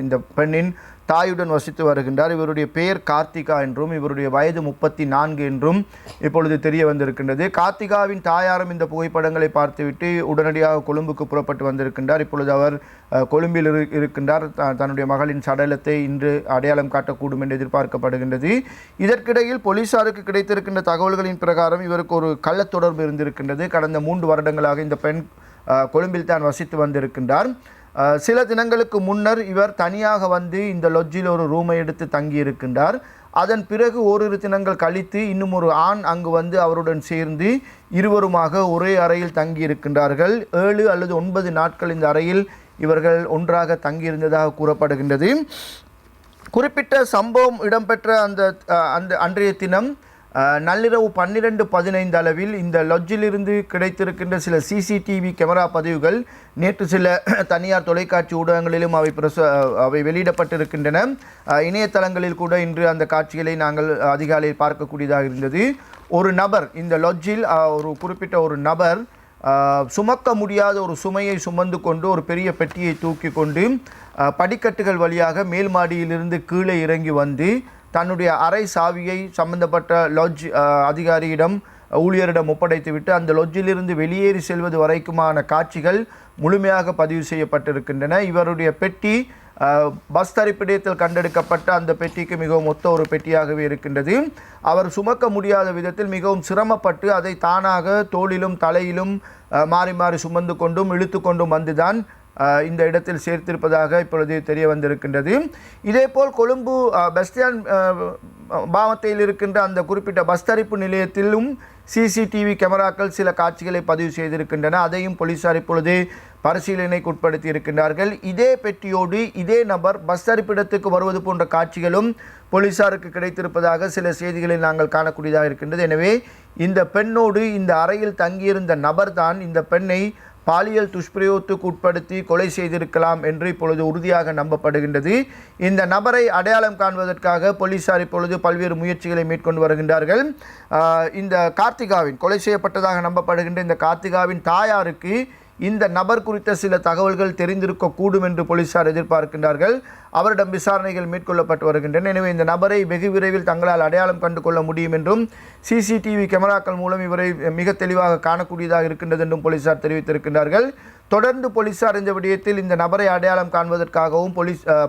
இந்த பெண்ணின் தாயுடன் வசித்து வருகின்றார். இவருடைய பெயர் கார்த்திகா என்றும் இவருடைய வயது 34 என்றும் இப்பொழுது தெரிய வந்திருக்கின்றது. கார்த்திகாவின் தாயாரும் இந்த புகைப்படங்களை பார்த்துவிட்டு உடனடியாக கொழும்புக்கு புறப்பட்டு வந்திருக்கின்றார். இப்பொழுது அவர் கொழும்பில் இருக்கின்றார். தன்னுடைய மகளின் சடலத்தை இன்று அடையாளம் காட்டக்கூடும் என்று எதிர்பார்க்கப்படுகின்றது. இதற்கிடையில் போலீசாருக்கு கிடைத்திருக்கின்ற தகவல்களின் பிரகாரம் இவருக்கு ஒரு கள்ளத் தொடர்பு இருந்திருக்கின்றது. கடந்த 3 வருடங்களாக இந்த பெண் கொழும்பில் தான் வசித்து வந்திருக்கின்றார். சில தினங்களுக்கு முன்னர் இவர் தனியாக வந்து இந்த லொட்ஜில் ஒரு ரூமை எடுத்து தங்கியிருக்கின்றார். அதன் பிறகு ஓரிரு தினங்கள் கழித்து இன்னும் ஒரு ஆண் அங்கு வந்து அவருடன் சேர்ந்து இருவருமாக ஒரே அறையில் தங்கியிருக்கின்றார்கள். 7 அல்லது 9 நாட்கள் இந்த அறையில் இவர்கள் ஒன்றாக தங்கியிருந்ததாக கூறப்படுகின்றது. குறிப்பிட்ட சம்பவம் இடம்பெற்ற அந்த அன்றைய தினம் நள்ளிரவு 12:15 அளவில் இந்த லொட்ஜிலிருந்து கிடைத்திருக்கின்ற சில சிசிடிவி கேமரா பதிவுகள் நேற்று சில தனியார் தொலைக்காட்சி ஊடகங்களிலும் அவை வெளியிடப்பட்டிருக்கின்றன. இணையதளங்களில் கூட இன்று அந்த காட்சிகளை நாங்கள் அதிகாலையில் பார்க்கக்கூடியதாக இருந்தது. ஒரு நபர் இந்த லொட்ஜில் ஒரு குறிப்பிட்ட ஒரு நபர் சுமக்க முடியாத ஒரு சுமையை சுமந்து கொண்டு ஒரு பெரிய பெட்டியை தூக்கி கொண்டு படிக்கட்டுகள் வழியாக மேல் மாடியிலிருந்து கீழே இறங்கி வந்து தன்னுடைய அறை சாவியை சம்பந்தப்பட்ட லாட்ஜ் அதிகாரியிடம் ஊழியரிடம் ஒப்படைத்துவிட்டு அந்த லொட்ஜிலிருந்து வெளியேறி செல்வது வரைக்குமான காட்சிகள் முழுமையாக பதிவு செய்யப்பட்டிருக்கின்றன. இவருடைய பெட்டி பஸ் தரிப்பிடத்தில் கண்டெடுக்கப்பட்ட அந்த பெட்டிக்கு மிகவும் ஒத்த ஒரு பெட்டியாகவே இருக்கின்றது. அவர் சுமக்க முடியாத விதத்தில் மிகவும் சிரமப்பட்டு அதை தானாக தோளிலும் தலையிலும் மாறி மாறி சுமந்து கொண்டும் இழுத்து கொண்டும் வந்துதான் இந்த இடத்தில் சேர்த்திருப்பதாக இப்பொழுது தெரிய வந்திருக்கின்றது. இதேபோல் கொழும்பு பஸ்டியான் பாவத்தையில் இருக்கின்ற அந்த குறிப்பிட்ட பஸ் தரிப்பு நிலையத்திலும் சிசிடிவி கேமராக்கள் சில காட்சிகளை பதிவு செய்திருக்கின்றன. அதையும் போலீசார் இப்பொழுது பரிசீலனைக்கு உட்படுத்தி இருக்கின்றார்கள். இதே பெட்டியோடு இதே நபர் பஸ் தரிப்பிடத்துக்கு வருவது போன்ற காட்சிகளும் போலீசாருக்கு கிடைத்திருப்பதாக சில செய்திகளில் நாங்கள் காணக்கூடியதாக இருக்கின்றது. எனவே இந்த பெண்ணோடு இந்த அறையில் தங்கியிருந்த நபர்தான் இந்த பெண்ணை பாலியல் துஷ்பிரயோகத்துக்கு உட்படுத்தி கொலை செய்திருக்கலாம் என்று இப்பொழுது உறுதியாக நம்பப்படுகின்றது. இந்த நபரை அடையாளம் காண்பதற்காக போலீசார் இப்பொழுது பல்வேறு முயற்சிகளை மேற்கொண்டு வருகின்றார்கள். இந்த கார்த்திகாவின் கொலை செய்யப்பட்டதாக நம்பப்படுகின்ற இந்த கார்த்திகாவின் தாயாருக்கு இந்த நபர் குறித்த சில தகவல்கள் தெரிந்திருக்கக்கூடும் என்று போலீசார் எதிர்பார்க்கின்றார்கள். அவரிடம் விசாரணைகள் மேற்கொள்ளப்பட்டு வருகின்றன. எனவே இந்த நபரை வெகு விரைவில் தங்களால் அடையாளம் கண்டு கொள்ள முடியும் என்றும் சிசிடிவி கேமராக்கள் மூலம் இவரை மிக தெளிவாக காணக்கூடியதாக இருக்கின்றது என்றும் போலீசார் தெரிவித்திருக்கின்றார்கள். தொடர்ந்து போலீசார் இந்த விடயத்தில் இந்த நபரை அடையாளம் காண்பதற்காகவும்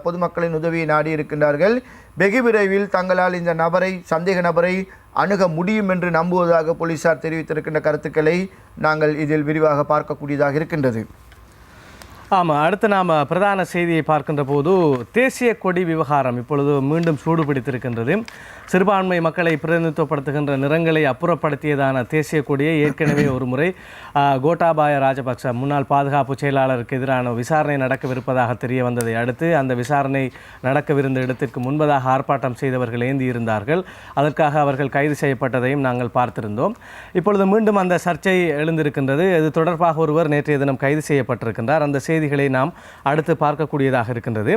பொதுமக்களின் உதவியை நாடியிருக்கின்றார்கள். வெகு விரைவில் தங்களால் இந்த சந்தேக நபரை அணுக முடியும் என்று நம்புவதாக போலீசார் தெரிவித்திருக்கின்ற கருத்துக்களை நாங்கள் இதில் விரிவாக பார்க்கக்கூடியதாக இருக்கின்றது. ஆமாம், அடுத்து நாம் பிரதான செய்தியை பார்க்கின்ற போது தேசிய கொடி விவகாரம் இப்பொழுது மீண்டும் சூடு பிடித்திருக்கின்றது. சிறுபான்மை மக்களை பிரதிநிதித்துவப்படுத்துகின்ற நிறங்களை அப்புறப்படுத்தியதான தேசிய கொடியை ஏற்கனவே ஒரு முறை கோட்டாபாய ராஜபக்ச முன்னாள் பாதுகாப்பு செயலாளருக்கு எதிரான விசாரணை நடக்கவிருப்பதாக தெரிய வந்ததை அடுத்து அந்த விசாரணை நடக்கவிருந்த இடத்திற்கு முன்பதாக ஆர்ப்பாட்டம் செய்தவர்கள் ஏந்தி இருந்தார்கள். அதற்காக அவர்கள் கைது செய்யப்பட்டதையும் நாங்கள் பார்த்திருந்தோம். இப்பொழுது மீண்டும் அந்த சர்ச்சை எழுந்திருக்கின்றது. இது தொடர்பாக ஒருவர் நேற்றைய தினம் கைது செய்யப்பட்டிருக்கின்றார். அந்த செய்திகளை நாம் அடுத்து பார்க்கக்கூடியதாக இருக்கின்றது.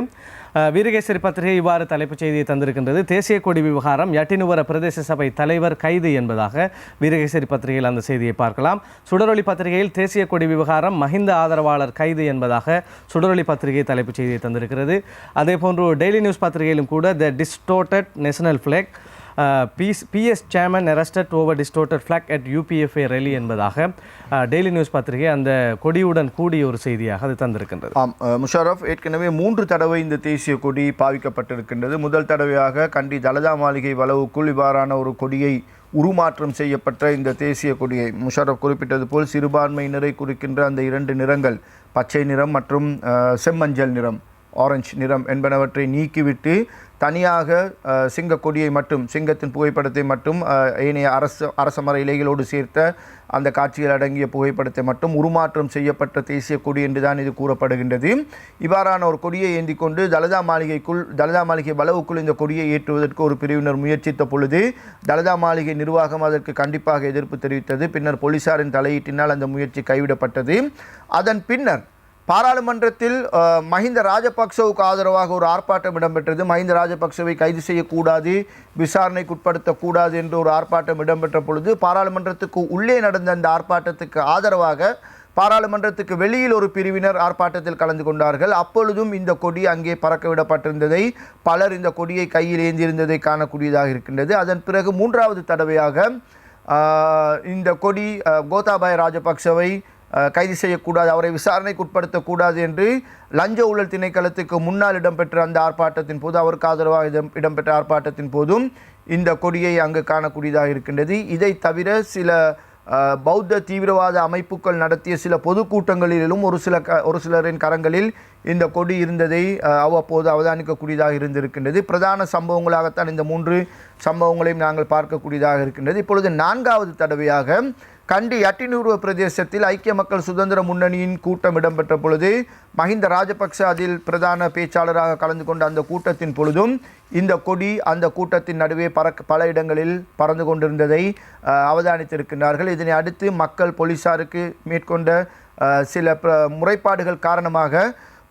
வீரகேசரி பத்திரிகை இவ்வாறு தலைப்புச் செய்தியை தந்திருக்கின்றது. தேசிய கொடி விவகாரம், யட்டினுவர பிரதேச சபை தலைவர் கைது என்பதாக வீரகேசரி பத்திரிகையில் அந்த செய்தியை பார்க்கலாம். சுடரொளி பத்திரிகையில் தேசிய கொடி விவகாரம், மஹிந்த ஆதரவாளர் கைது என்பதாக சுடரொளி பத்திரிகை தலைப்புச் செய்தியை தந்திருக்கிறது. அதே போன்று டெய்லி நியூஸ் பத்திரிகையிலும் கூட the distorted national flag, PS chairman arrested over distorted flag at UPFA rally என்பதாக டெய்லி நியூஸ் பத்திரிகை அந்த கொடியுடன் கூடிய ஒரு செய்தியாக அது தந்திருக்கின்றது. முஷாரஃப், ஏற்கனவே 3 தடவை இந்த தேசிய கொடி பாவிக்கப்பட்டிருக்கின்றது. முதல் தடவையாக கண்டி தலதா மாளிகை வளவுக்குள் இவ்வாறான ஒரு கொடியை உருமாற்றம் செய்யப்பட்ட இந்த தேசிய கொடியை முஷாரஃப் குறிப்பிட்டது போல் சிறுபான்மையினரை குறிக்கின்ற அந்த 2 நிறங்கள், பச்சை நிறம் மற்றும் செம்மஞ்சள் நிறம், ஆரஞ்சு நிறம் என்பனவற்றை நீக்கிவிட்டு தனியாக சிங்க கொடியை மட்டும், சிங்கத்தின் புகைப்படத்தை மட்டும், ஏனைய அரசமர இலைகளோடு சேர்த்த அந்த காட்சிகள் அடங்கிய புகைப்படத்தை மட்டும் உருமாற்றம் செய்யப்பட்ட தேசிய கொடி என்றுதான் இது கூறப்படுகின்றது. இவ்வாறான ஒரு கொடியை ஏந்தி கொண்டு தலதா மாளிகை வளவுக்குள் இந்த கொடியை ஏற்றுவதற்கு ஒரு பிரிவினர் முயற்சித்த பொழுது தலதா மாளிகை நிர்வாகம் அதற்கு கண்டிப்பாக எதிர்ப்பு தெரிவித்தது. பின்னர் போலீசாரின் தலையீட்டினால் அந்த முயற்சி கைவிடப்பட்டது. அதன் பின்னர் பாராளுமன்றத்தில் மஹிந்த ராஜபக்சவுக்கு ஆதரவாக ஒரு ஆர்ப்பாட்டம் இடம்பெற்றது. மஹிந்த ராஜபக்சவை கைது செய்யக்கூடாது, விசாரணைக்குட்படுத்தக்கூடாது என்று ஒரு ஆர்ப்பாட்டம் இடம்பெற்ற பொழுது பாராளுமன்றத்துக்கு உள்ளே நடந்த அந்த ஆர்ப்பாட்டத்துக்கு ஆதரவாக பாராளுமன்றத்துக்கு வெளியில் ஒரு பிரிவினர் ஆர்ப்பாட்டத்தில் கலந்து கொண்டார்கள். அப்பொழுதும் இந்த கொடி அங்கே பறக்க விடப்பட்டிருந்ததை, பலர் இந்த கொடியை கையில் ஏந்தியிருந்ததை காணக்கூடியதாக இருக்கின்றது. அதன் பிறகு 3வது தடவையாக இந்த கொடி கோத்தாபாய ராஜபக்சவை கைது செய்யக்கூடாது, அவரை விசாரணைக்கு உட்படுத்தக்கூடாது என்று லஞ்ச ஊழல் திணைக்களத்துக்கு முன்னால் இடம்பெற்ற அந்த ஆர்ப்பாட்டத்தின் போது, அவருக்கு ஆதரவாக இடம்பெற்ற ஆர்ப்பாட்டத்தின் போதும் இந்த கொடியை அங்கு காணக்கூடியதாக இருக்கின்றது. இதை தவிர சில பௌத்த தீவிரவாத அமைப்புகள் நடத்திய சில பொதுக்கூட்டங்களிலும் ஒரு சிலரின் கரங்களில் இந்த கொடி இருந்ததை அவ்வப்போது அவதானிக்கக்கூடியதாக இருந்திருக்கின்றது. பிரதான சம்பவங்களாகத்தான் இந்த 3 சம்பவங்களையும் நாங்கள் பார்க்கக்கூடியதாக இருக்கின்றது. இப்பொழுது 4வது தடவையாக கண்டி யட்டிநூறுவ பிரதேசத்தில் ஐக்கிய மக்கள் சுதந்திர முன்னணியின் கூட்டம் இடம்பெற்ற பொழுது மஹிந்த ராஜபக்ச அதில் பிரதான பேச்சாளராக கலந்து கொண்ட அந்த கூட்டத்தின் பொழுதும் இந்த கொடி அந்த கூட்டத்தின் நடுவே பல இடங்களில் பறந்து கொண்டிருந்ததை அவதானித்திருக்கின்றார்கள். இதனை அடுத்து மக்கள் போலீசாருக்கு மேற்கொண்ட சில முறைப்பாடுகள் காரணமாக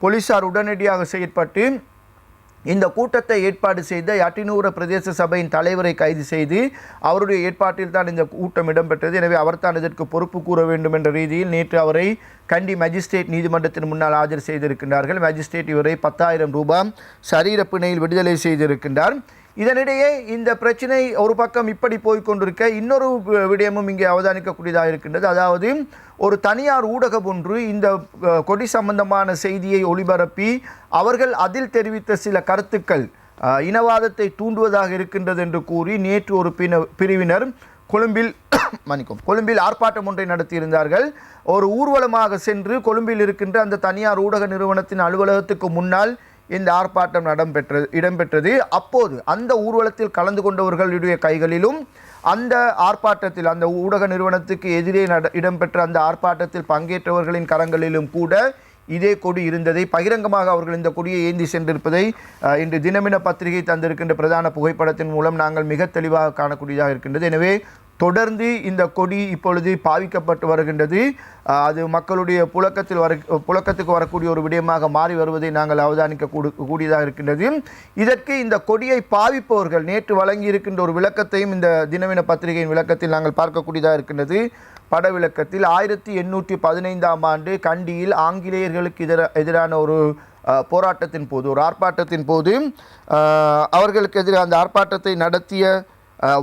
போலீசார் உடனடியாக செயற்பட்டு இந்த கூட்டத்தை ஏற்பாடு செய்த யட்டிநூறுவ பிரதேச சபையின் தலைவரை கைது செய்து அவருடைய ஏற்பாட்டில் தான் இந்த கூட்டம் இடம்பெற்றது. எனவே அவர் தான் இதற்கு பொறுப்பு கூற வேண்டும் என்ற ரீதியில் நேற்று அவரை கண்டி மேஜிஸ்ட்ரேட் நீதிமன்றத்தின் முன்னால் ஆஜர் செய்திருக்கின்றார்கள். மேஜிஸ்ட்ரேட் இவரை 10,000 ரூபாய் சரீர பிணையில் விடுதலை செய்திருக்கின்றார். இதனிடையே இந்த பிரச்சனை ஒரு பக்கம் இப்படி போய்கொண்டிருக்க இன்னொரு விடயமும் இங்கே அவதானிக்கக்கூடியதாக இருக்கின்றது. அதாவது ஒரு தனியார் ஊடகம் ஒன்று இந்த கொடி சம்பந்தமான செய்தியை ஒளிபரப்பி அவர்கள் அதில் தெரிவித்த சில கருத்துக்கள் இனவாதத்தை தூண்டுவதாக இருக்கின்றது என்று கூறி நேற்று ஒரு பிரிவினர் கொழும்பில் ஆர்ப்பாட்டம் ஒன்றை நடத்தியிருந்தார்கள். ஒரு ஊர்வலமாக சென்று கொழும்பில் இருக்கின்ற அந்த தனியார் ஊடக நிறுவனத்தின் அலுவலகத்துக்கு முன்னால் இந்த ஆர்ப்பாட்டம் இடம்பெற்றது. அப்போது அந்த ஊர்வலத்தில் கலந்து கொண்டவர்களுடைய கைகளிலும் அந்த ஆர்ப்பாட்டத்தில் அந்த ஊடக நிறுவனத்துக்கு எதிரே இடம்பெற்ற அந்த ஆர்ப்பாட்டத்தில் பங்கேற்றவர்களின் கரங்களிலும் கூட இதே கொடி இருந்ததை, பகிரங்கமாக அவர்கள் இந்த கொடியை ஏந்தி சென்றிருப்பதை இன்று தினமின பத்திரிகை தந்திருக்கின்ற பிரதான புகைப்படத்தின் மூலம் நாங்கள் மிக தெளிவாக காணக்கூடியதாக இருக்கின்றது. எனவே தொடர்ந்து இந்த கொடி இப்பொழுது பாவிக்கப்பட்டு வருகின்றது. அது மக்களுடைய புழக்கத்துக்கு வரக்கூடிய ஒரு விடயமாக மாறி வருவதை நாங்கள் அவதானிக்க கூடியதாக இருக்கின்றது. இதற்கு இந்த கொடியை பாவிப்பவர்கள் நேற்று வழங்கி இருக்கின்ற ஒரு விளக்கத்தையும் இந்த தினவின பத்திரிகையின் விளக்கத்தில் நாங்கள் பார்க்கக்கூடியதாக இருக்கின்றது. பட விளக்கத்தில் 1815ஆம் ஆண்டு கண்டியில் ஆங்கிலேயர்களுக்கு எதிரான ஒரு போராட்டத்தின் போது, ஒரு ஆர்ப்பாட்டத்தின் போது அவர்களுக்கு எதிராக அந்த ஆர்ப்பாட்டத்தை நடத்திய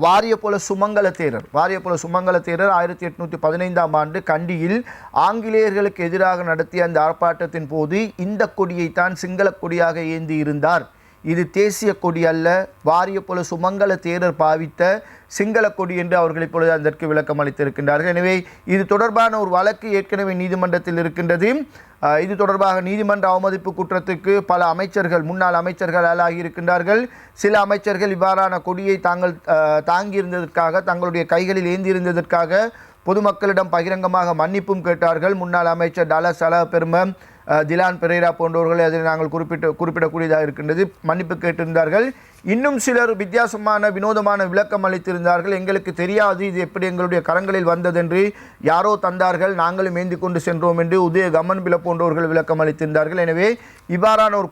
வாரியபுல சுமங்கல தேரர் 1815ஆம் ஆண்டு கண்டியில் ஆங்கிலேயர்களுக்கு எதிராக நடத்திய அந்த ஆர்ப்பாட்டத்தின் போது இந்த கொடியைத்தான் சிங்கள கொடியாக ஏந்தி இருந்தார். இது தேசிய கொடி அல்ல, வாரியபுல சுமங்கல தேரர் பாவித்த சிங்கள கொடி என்று அவர்கள் இப்பொழுது அதற்கு விளக்கம் அளித்திருக்கின்றார்கள். எனவே இது தொடர்பான ஒரு வழக்கு ஏற்கனவே நீதிமன்றத்தில் இருக்கின்றது. இது தொடர்பாக நீதிமன்ற அவமதிப்பு குற்றத்துக்கு பல அமைச்சர்கள், முன்னாள் அமைச்சர்கள் ஆளாகி இருக்கின்றார்கள். சில அமைச்சர்கள் இவ்வாறான கொடியை தாங்கியிருந்ததற்காக, தங்களுடைய கைகளில் ஏந்தியிருந்ததற்காக பொதுமக்களிடம் பகிரங்கமாக மன்னிப்பும் கேட்டார்கள். முன்னாள் அமைச்சர் டல சல பெரும, திலான் பெரேரா போன்றவர்களை அதில் நாங்கள் குறிப்பிடக்கூடியதாக இருக்கின்றது, மன்னிப்பு கேட்டிருந்தார்கள். இன்னும் சிலர் வித்தியாசமான வினோதமான விளக்கம் அளித்திருந்தார்கள். எங்களுக்கு தெரியாது இது எப்படி எங்களுடைய கரங்களில் வந்ததென்று, யாரோ தந்தார்கள், நாங்களும் ஏந்தி கொண்டு சென்றோம் என்று உதய கமன்பில போன்றவர்கள் விளக்கம் அளித்திருந்தார்கள். எனவே இவ்வாறான ஒரு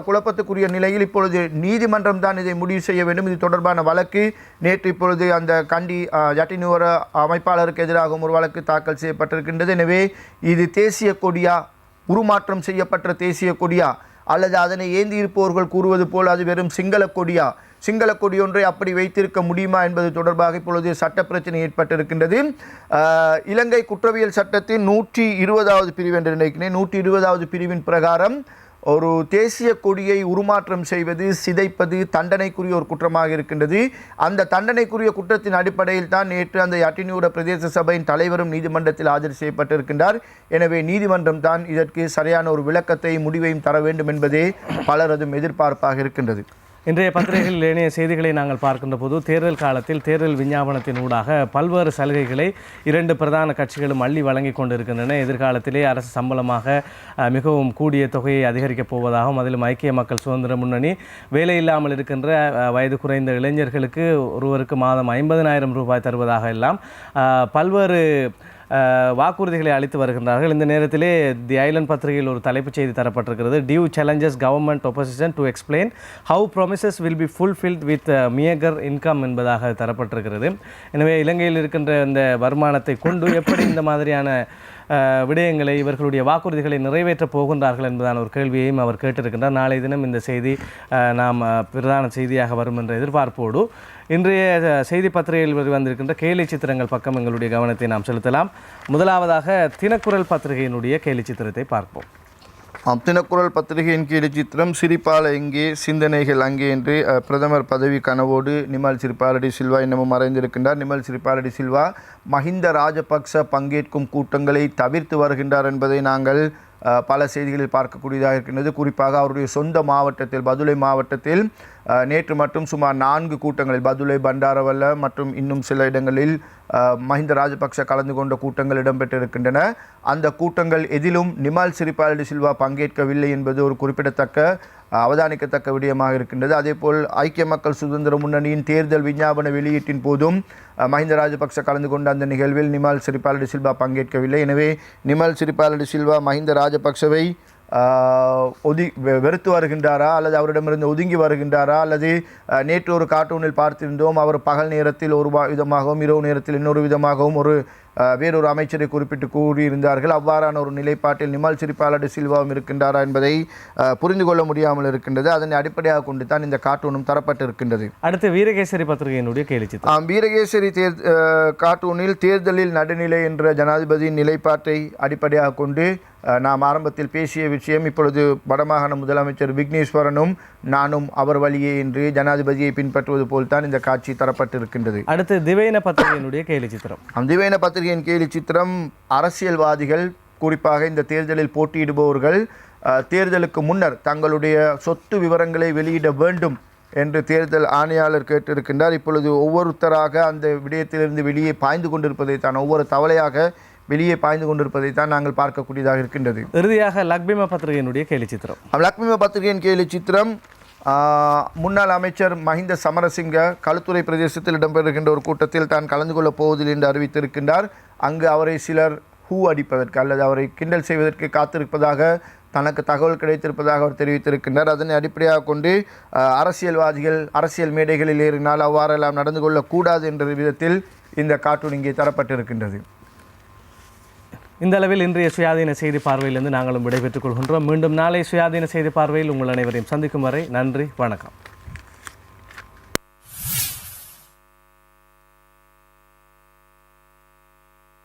குழப்பத்துக்குரிய நிலையில் இப்பொழுது நீதிமன்றம் தான் இதை முடிவு செய்ய வேண்டும். இது தொடர்பான வழக்கு நேற்று இப்பொழுது அந்த கண்டி யட்டிநூறுவ அமைப்பாளருக்கு எதிராகவும் ஒரு வழக்கு தாக்கல் செய்யப்பட்டிருக்கின்றது. எனவே இது தேசிய கொடியா, உருமாற்றம் செய்யப்பட்ட தேசிய கொடியா, அல்லது அதனை ஏந்தி இருப்பவர்கள் கூறுவது போல் அது வெறும் சிங்கள கொடியா, சிங்கள கொடி ஒன்றை அப்படி வைத்திருக்க முடியுமா என்பது தொடர்பாக இப்பொழுது சட்ட பிரச்சனை ஏற்பட்டிருக்கின்றது. இலங்கை குற்றவியல் சட்டத்தின் 120வது பிரிவு என்று நினைக்கிறேன், 120வது பிரிவின் பிரகாரம் ஒரு தேசிய கொடியை உருமாற்றம் செய்வது, சிதைப்பது தண்டனைக்குரிய ஒரு குற்றமாக இருக்கின்றது. அந்த தண்டனைக்குரிய குற்றத்தின் அடிப்படையில் தான் நேற்று அந்த யட்டிநூறுவ பிரதேச சபையின் தலைவரும் நீதிமன்றத்தில் ஆஜர் செய்யப்பட்டிருக்கின்றார். எனவே நீதிமன்றம் தான் இதற்கு சரியான ஒரு விளக்கத்தை, முடிவையும் தர வேண்டும் என்பதே பலரதும் எதிர்பார்ப்பாக இருக்கின்றது. இன்றைய பத்திரிகைகளில் இணைய செய்திகளை நாங்கள் பார்க்கின்ற போது, தேர்தல் காலத்தில் தேர்தல் விஞ்ஞாபனத்தின் ஊடாக பல்வேறு சலுகைகளை 2 பிரதான கட்சிகளும் அள்ளி வழங்கி கொண்டிருக்கின்றன. எதிர்காலத்திலே அரசு சம்பளமாக மிகவும் கூடிய தொகையை அதிகரிக்கப் போவதாகவும், அதிலும் ஐக்கிய மக்கள் சுதந்திர முன்னணி வேலையில்லாமல் இருக்கின்ற வயது குறைந்த இளைஞர்களுக்கு ஒருவருக்கு மாதம் 50,000 ரூபாய் தருவதாக எல்லாம் பல்வேறு வாக்குறுதிகளை அளித்து வருகின்றார்கள். இந்த நேரத்திலே தி ஐலண்ட் பத்திரிகையில் ஒரு தலைப்புச் செய்தி தரப்பட்டிருக்கிறது. Due challenges government opposition to explain how promises will be fulfilled with meagre income என்பதாக தரப்பட்டிருக்கிறது. எனவே இலங்கையில் இருக்கின்ற இந்த வருமானத்தை கொண்டு எப்படி இந்த மாதிரியான விடயங்களை இவர்களுடைய வாக்குறுதிகளை நிறைவேற்றப் போகின்றார்கள் என்பதான ஒரு கேள்வியையும் அவர் கேட்டிருக்கின்றார். நாளை தினம் இந்த செய்தி நாம் பிரதான செய்தியாக வரும் என்ற எதிர்பார்ப்போடு இன்றைய செய்தி பத்திரிகையில் வந்திருக்கின்ற கேலி சித்திரங்கள் பக்கம் எங்களுடைய கவனத்தை நாம் செலுத்தலாம். முதலாவதாக தினக்குரல் பத்திரிகையினுடைய கேலி சித்திரத்தை பார்ப்போம். தினக்குரல் பத்திரிகையின் கீழ் சித்திரம் சிரிப்பால எங்கே சிந்தனைகள் அங்கே என்று பிரதமர் பதவி கனவோடு நிமல் சிறிபாலடி சில்வா இன்னமும் மறைந்திருக்கின்றார். நிமல் சிறிபாலடி சில்வா மஹிந்த ராஜபக்ச பங்கேற்கும் கூட்டங்களை தவிர்த்து வருகின்றார் என்பதை நாங்கள் பல செய்திகளில் பார்க்கக்கூடியதாக இருக்கின்றது. குறிப்பாக அவருடைய சொந்த மாவட்டத்தில் பதுளை மாவட்டத்தில் நேற்று மட்டும் சுமார் 4 கூட்டங்களில் பதுளை, பண்டாரவல்ல மற்றும் இன்னும் சில இடங்களில் மஹிந்த ராஜபக்ச கலந்து கொண்ட கூட்டங்கள் இடம்பெற்றிருக்கின்றன. அந்த கூட்டங்கள் எதிலும் நிமல் சிறிபாலடி சில்வா பங்கேற்கவில்லை என்பது ஒரு குறிப்பிடத்தக்க அவதானிக்கத்தக்க விடயமாக இருக்கின்றது. அதேபோல் ஐக்கிய மக்கள் சுதந்திர முன்னணியின் தேர்தல் விஞ்ஞாபன வெளியீட்டின் போதும் மஹிந்த ராஜபக்ச கலந்து கொண்ட அந்த நிகழ்வில் நிமல் சிறிபாலடி சில்வா பங்கேற்கவில்லை. எனவே நிமல் சிறிபாலடி சில்வா மஹிந்த ராஜபக்சவை வெறுத்து வருகின்றாரா அல்லது அவரிடமிருந்து ஒதுங்கி வருகின்றாரா அல்லது நேற்று ஒரு கார்ட்டூனில் பார்த்திருந்தோம், அவர் பகல் நேரத்தில் ஒரு விதமாகவும் இரவு நேரத்தில் இன்னொரு விதமாகவும் வேறொரு அமைச்சரை குறிப்பிட்டு கூறியிருந்தார்கள். அவ்வாறான ஒரு நிலைப்பாட்டில் நிமல் சிறிபாலடி சில்வாவும் இருக்கின்றாரா என்பதை புரிந்து கொள்ள முடியாமல் இருக்கின்றது. அதனை அடிப்படையாக கொண்டு தான் இந்த கார்ட்டூனும் தரப்பட்டிருக்கின்றது. அடுத்து வீரகேசரி பத்திரிகையினுடைய கேள்வி. வீரகேசரி கார்ட்டூனில் தேர்தலில் நடுநிலை என்ற ஜனாதிபதியின் நிலைப்பாட்டை அடிப்படையாக கொண்டு நாம் ஆரம்பத்தில் பேசிய விஷயம் இப்பொழுது வடமாகாண முதலமைச்சர் விக்னேஸ்வரனும் நானும் அவர் வழியே என்று ஜனாதிபதியை பின்பற்றுவது போல்தான் இந்த காட்சி தரப்பட்டிருக்கின்றது. அடுத்து திவைன பத்திரிகையினுடைய கேலி சித்திரம். திவைன பத்திரிகையின் கேலி சித்திரம் அரசியல்வாதிகள் குறிப்பாக இந்த தேர்தலில் போட்டியிடுபவர்கள் தேர்தலுக்கு முன்னர் தங்களுடைய சொத்து விவரங்களை வெளியிட வேண்டும் என்று தேர்தல் ஆணையாளர் கேட்டிருக்கின்றார். இப்பொழுது ஒவ்வொருத்தராக அந்த விடயத்திலிருந்து வெளியே பாய்ந்து கொண்டிருப்பதைத்தான், ஒவ்வொரு தவளையாக வெளியே பாய்ந்து கொண்டிருப்பதைத்தான் நாங்கள் பார்க்கக்கூடியதாக இருக்கின்றது. இறுதியாக லக்பிம பத்திரிகையினுடைய கேலி சித்திரம். லக்பிம பத்திரிகையின் கேலி சித்திரம் முன்னாள் அமைச்சர் மஹிந்த சமரசிங்க களுத்துறை பிரதேசத்தில் இடம்பெறுகின்ற ஒரு கூட்டத்தில் தான் கலந்து கொள்ளப் போவதில்லை என்று அறிவித்திருக்கின்றார். அங்கு அவரை சிலர் அடிப்பதற்கு அல்லது அவரை கிண்டல் செய்வதற்கு காத்திருப்பதாக தனக்கு தகவல் கிடைத்திருப்பதாக அவர் தெரிவித்திருக்கின்றார். அதனை அடிப்படையாக கொண்டு அரசியல்வாதிகள் அரசியல் மேடைகளில் ஏறினால் அவ்வாறெல்லாம் நடந்து கொள்ளக்கூடாது என்ற விதத்தில் இந்த கார்ட்டூன் இங்கே தரப்பட்டிருக்கின்றது. இந்த அளவில் இன்றைய சுயாதீன செய்தி பார்வையிலிருந்து நாங்களும் விடைபெற்றுக் கொள்கின்றோம். மீண்டும் நாளை சுயாதீன செய்தி பார்வையில் உங்கள் அனைவரையும் சந்திக்கும் வரை நன்றி, வணக்கம்.